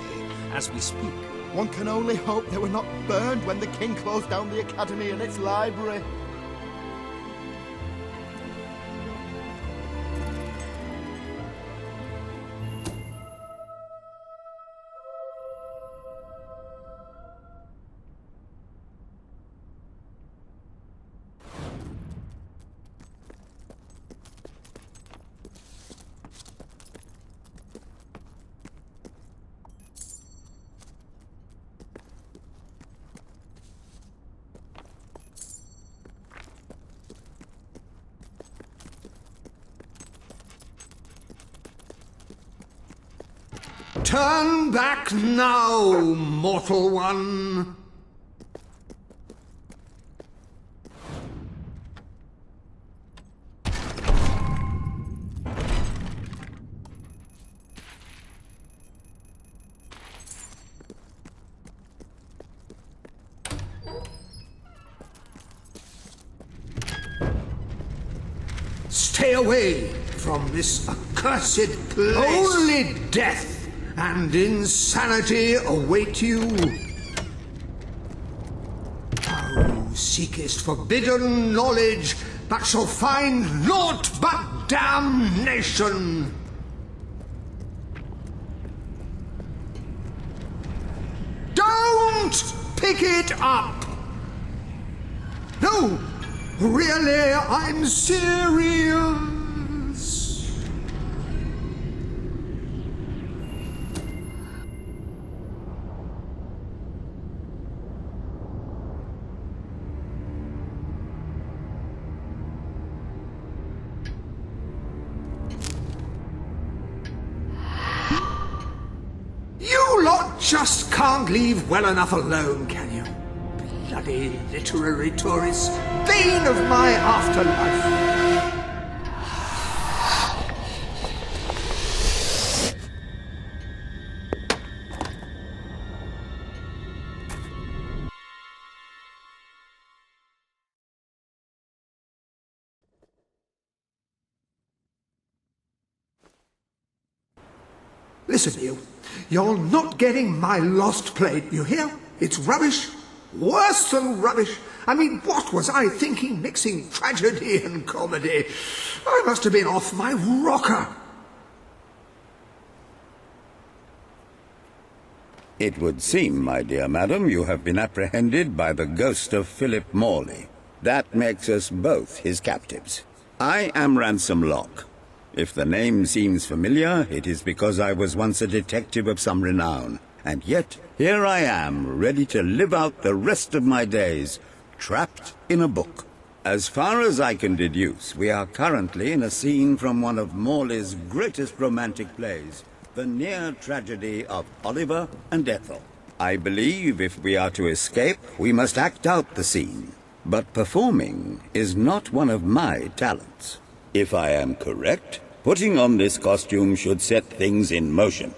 as we speak. One can only hope they were not burned when the king closed down the academy and its library. Turn back now, mortal one. Stay away from this accursed place. Only death and insanity await you. Thou seekest forbidden knowledge, but shall find naught but damnation. Don't pick it up! No, really, I'm serious. You lot just can't leave well enough alone, can you? Bloody literary tourists, bane of my afterlife. Listen, you. You're not getting my lost plate, you hear? It's rubbish. Worse than rubbish. I mean, what was I thinking mixing tragedy and comedy? I must have been off my rocker. It would seem, my dear madam, you have been apprehended by the ghost of Philip Morley. That makes us both his captives. I am Ransom Locke. If the name seems familiar, it is because I was once a detective of some renown. And yet, here I am, ready to live out the rest of my days, trapped in a book. As far as I can deduce, we are currently in a scene from one of Morley's greatest romantic plays, the near tragedy of Oliver and Ethel. I believe if we are to escape, we must act out the scene. But performing is not one of my talents. If I am correct, putting on this costume should set things in motion.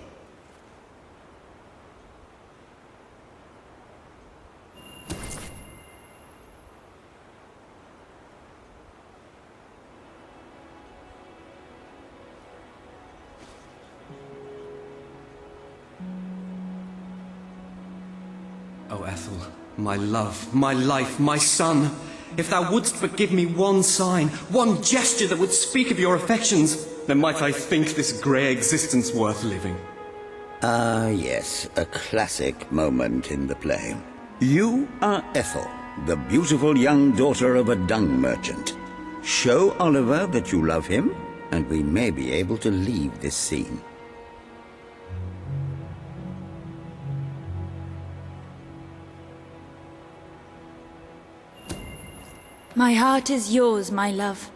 O Ethel, my love, my life, my son, if thou wouldst but give me one sign, one gesture that would speak of your affections, then might I think this grey existence worth living. Ah, yes, a classic moment in the play. You are Ethel, the beautiful young daughter of a dung merchant. Show Oliver that you love him, and we may be able to leave this scene. My heart is yours, my love.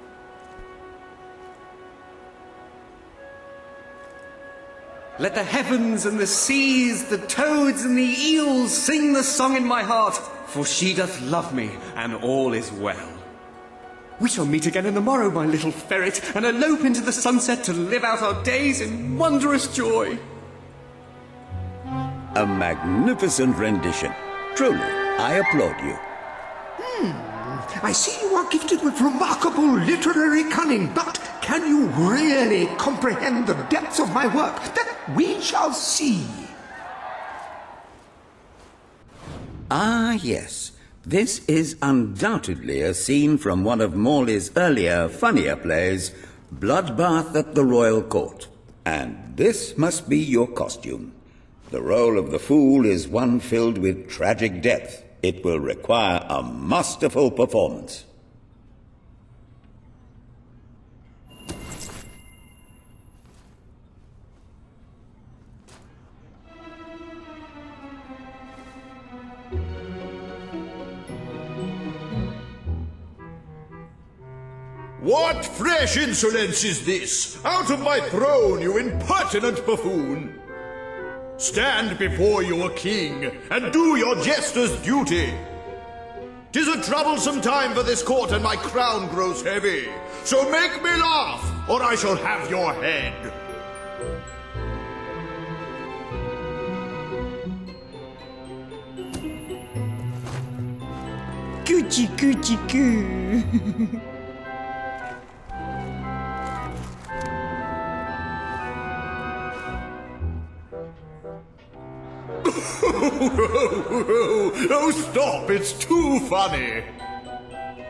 Let the heavens and the seas, the toads and the eels sing the song in my heart, for she doth love me, and all is well. We shall meet again in the morrow, my little ferret, and elope into the sunset to live out our days in wondrous joy. A magnificent rendition. Truly, I applaud you. I see you are gifted with remarkable literary cunning, but can you really comprehend the depths of my work? That we shall see. Ah, yes. This is undoubtedly a scene from one of Morley's earlier, funnier plays, Bloodbath at the Royal Court. And this must be your costume. The role of the fool is one filled with tragic depth. It will require a masterful performance. What fresh insolence is this? Out of my throne, you impertinent buffoon! Stand before your king, and do your jester's duty. 'Tis a troublesome time for this court, and my crown grows heavy. So make me laugh, or I shall have your head. Coochie coochie coo. Oh, stop, it's too funny.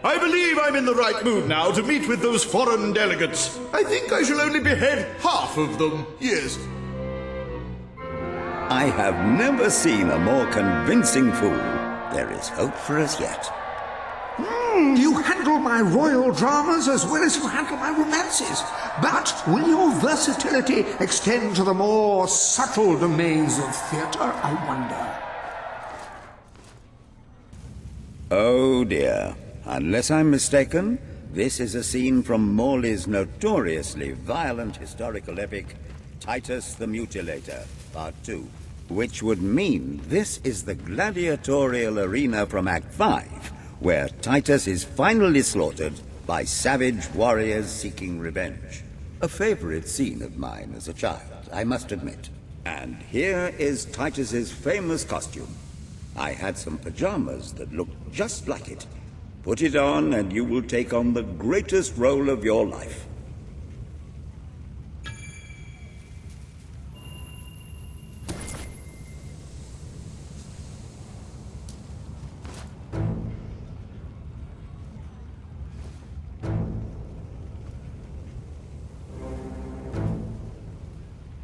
I believe I'm in the right mood now to meet with those foreign delegates. I think I shall only behead half of them, yes. I have never seen a more convincing fool. There is hope for us yet. You handle my royal dramas as well as you handle my romances. But will your versatility extend to the more subtle domains of theatre, I wonder? Oh dear. Unless I'm mistaken, this is a scene from Morley's notoriously violent historical epic, Titus the Mutilator, Part 2. Which would mean this is the gladiatorial arena from Act 5, where Titus is finally slaughtered by savage warriors seeking revenge. A favorite scene of mine as a child, I must admit. And here is Titus's famous costume. I had some pajamas that looked just like it. Put it on and you will take on the greatest role of your life.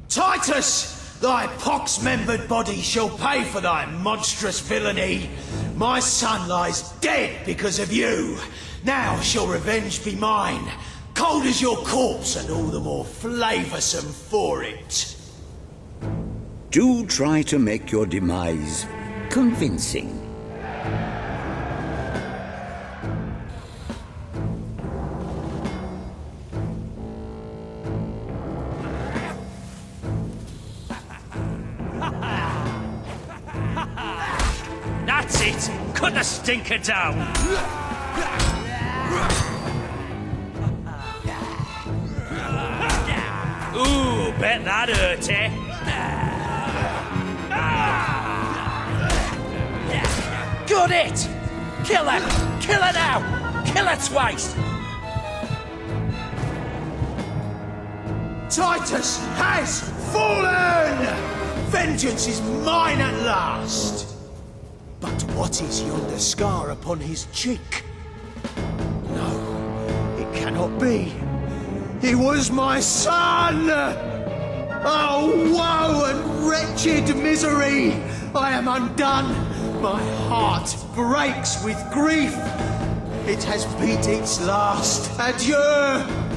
Titus! Thy pox-membered body shall pay for thy monstrous villainy. My son lies dead because of you. Now shall revenge be mine. Cold as your corpse and all the more flavoursome for it. Do try to make your demise convincing. That's it! Cut the stinker down! Ooh, bet that hurt, eh? Got it! Kill her! Kill her now! Kill her twice! Titus has fallen! Vengeance is mine at last! But what is yonder scar upon his cheek? No, it cannot be. He was my son! Oh, woe and wretched misery! I am undone. My heart breaks with grief. It has beat its last. Adieu,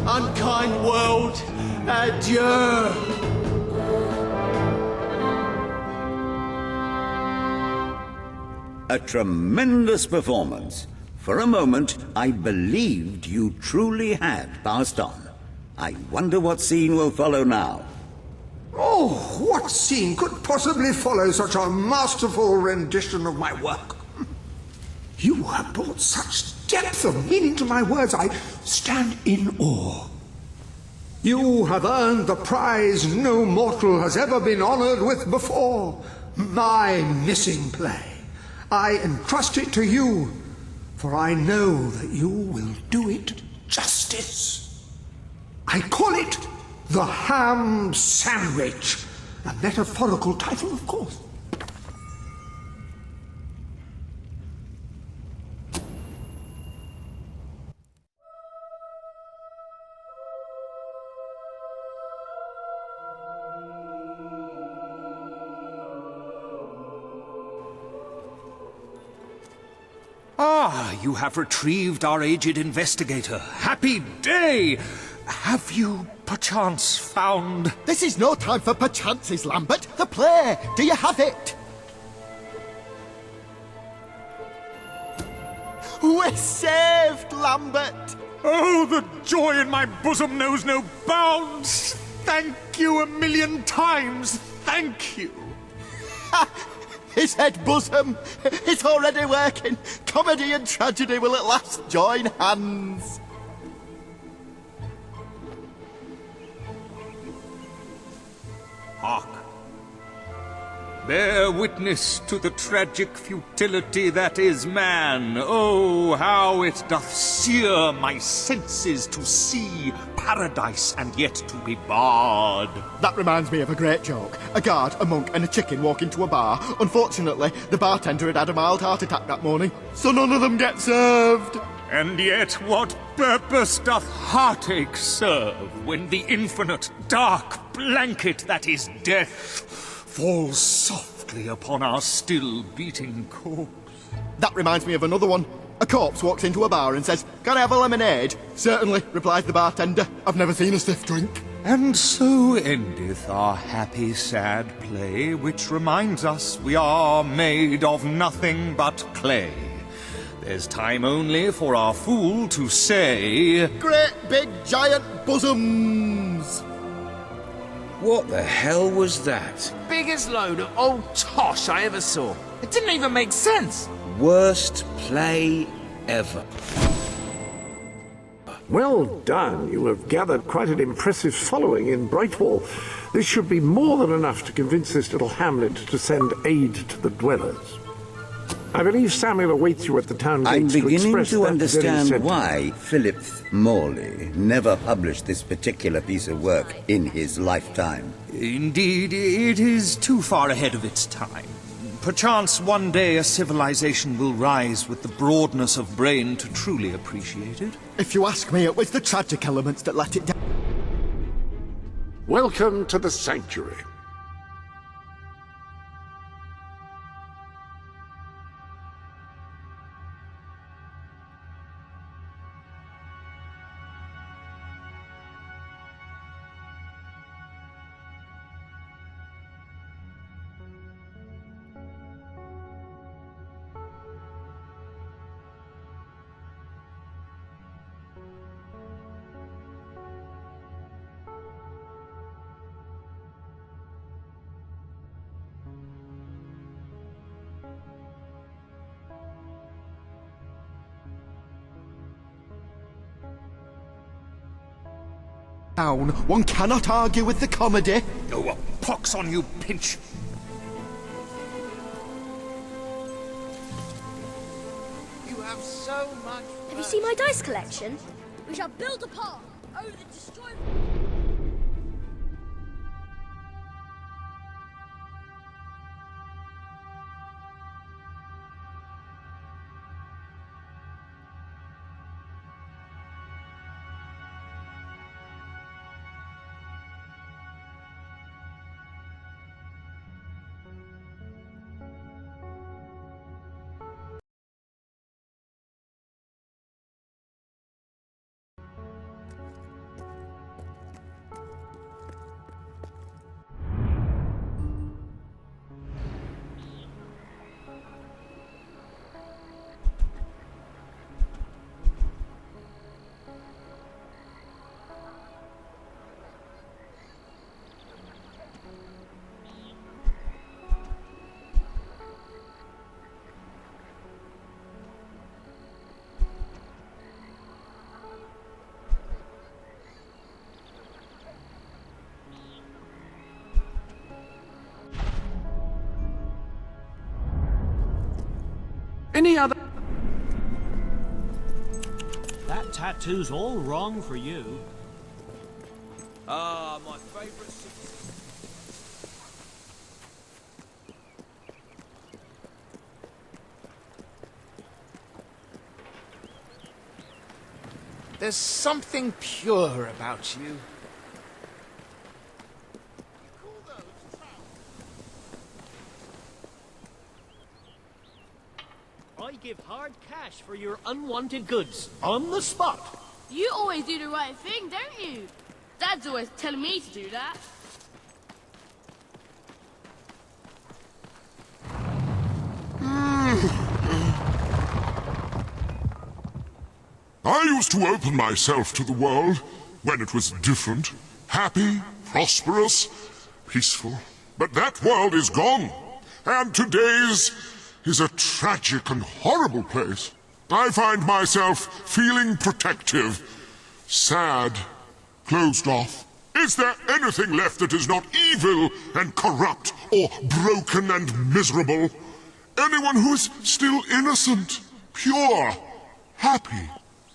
unkind world. Adieu. A tremendous performance. For a moment, I believed you truly had passed on. I wonder what scene will follow now. Oh, what scene could possibly follow such a masterful rendition of my work? You have brought such depth of meaning to my words, I stand in awe. You have earned the prize no mortal has ever been honored with before. My missing play. I entrust it to you, for I know that you will do it justice. I call it the Ham Sandwich, a metaphorical title, of course. Ah, you have retrieved our aged investigator. Happy day! Have you perchance found... This is no time for perchances, Lambert. The play! Do you have it? We're saved, Lambert! Oh, the joy in my bosom knows no bounds! Thank you a million times! Thank you! His head bosom! It's already working! Comedy and tragedy will at last join hands! Hark! Bear witness to the tragic futility that is man. Oh, how it doth sear my senses to see paradise and yet to be barred. That reminds me of a great joke. A guard, a monk, and a chicken walk into a bar. Unfortunately, the bartender had a mild heart attack that morning, so none of them get served. And yet what purpose doth heartache serve when the infinite dark blanket that is death falls softly upon our still beating corpse? That reminds me of another one. A corpse walks into a bar and says, "Can I have a lemonade?" "Certainly," replies the bartender. "I've never seen a stiff drink." And so endeth our happy sad play, which reminds us we are made of nothing but clay. There's time only for our fool to say, "Great big giant bosoms!" What the hell was that? Biggest load of old tosh I ever saw. It didn't even make sense. Worst play ever. Well done. You have gathered quite an impressive following in Brightwall. This should be more than enough to convince this little hamlet to send aid to the dwellers. I believe Samuel awaits you at the town I'm gates beginning express to that very understand sentiment. why Philip Morley never published this particular piece of work in his lifetime. Indeed, it is too far ahead of its time. Perchance one day a civilization will rise with the broadness of brain to truly appreciate it. If you ask me, it was the tragic elements that let it down. Welcome to the sanctuary. One cannot argue with the comedy. Oh, a pox on you, Pinch! You have so much... Have you seen my dice collection? We shall build a park over the destroyed... Any other... That tattoo's all wrong for you. Ah, my favourite... There's something pure about you. I give hard cash for your unwanted goods, on the spot. You always do the right thing, don't you? Dad's always telling me to do that. I used to open myself to the world when it was different, happy, prosperous, peaceful. But that world is gone, and today's is a tragic and horrible place. I find myself feeling protective, sad, closed off. Is there anything left that is not evil and corrupt or broken and miserable? Anyone who is still innocent, pure, happy?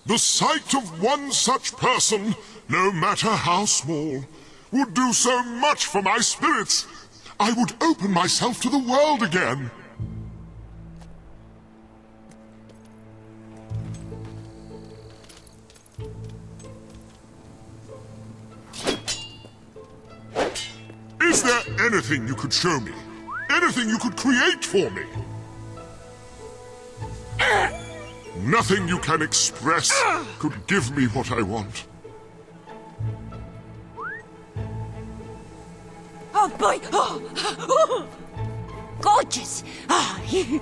The sight of one such person, no matter how small, would do so much for my spirits. I would open myself to the world again. Is there anything you could show me? Anything you could create for me? Nothing you can express could give me what I want. Oh boy! Oh. Gorgeous! Are you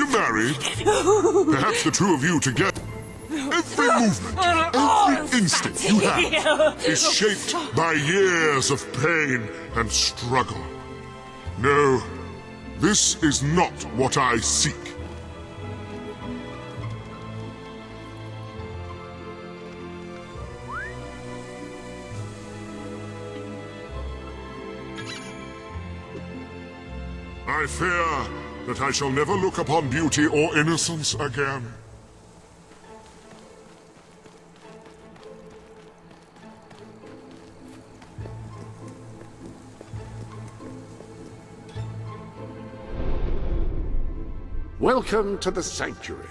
married? Perhaps the two of you together. Every movement, every instinct you have is shaped by years of pain and struggle. No, this is not what I seek. I fear that I shall never look upon beauty or innocence again. Welcome to the Sanctuary.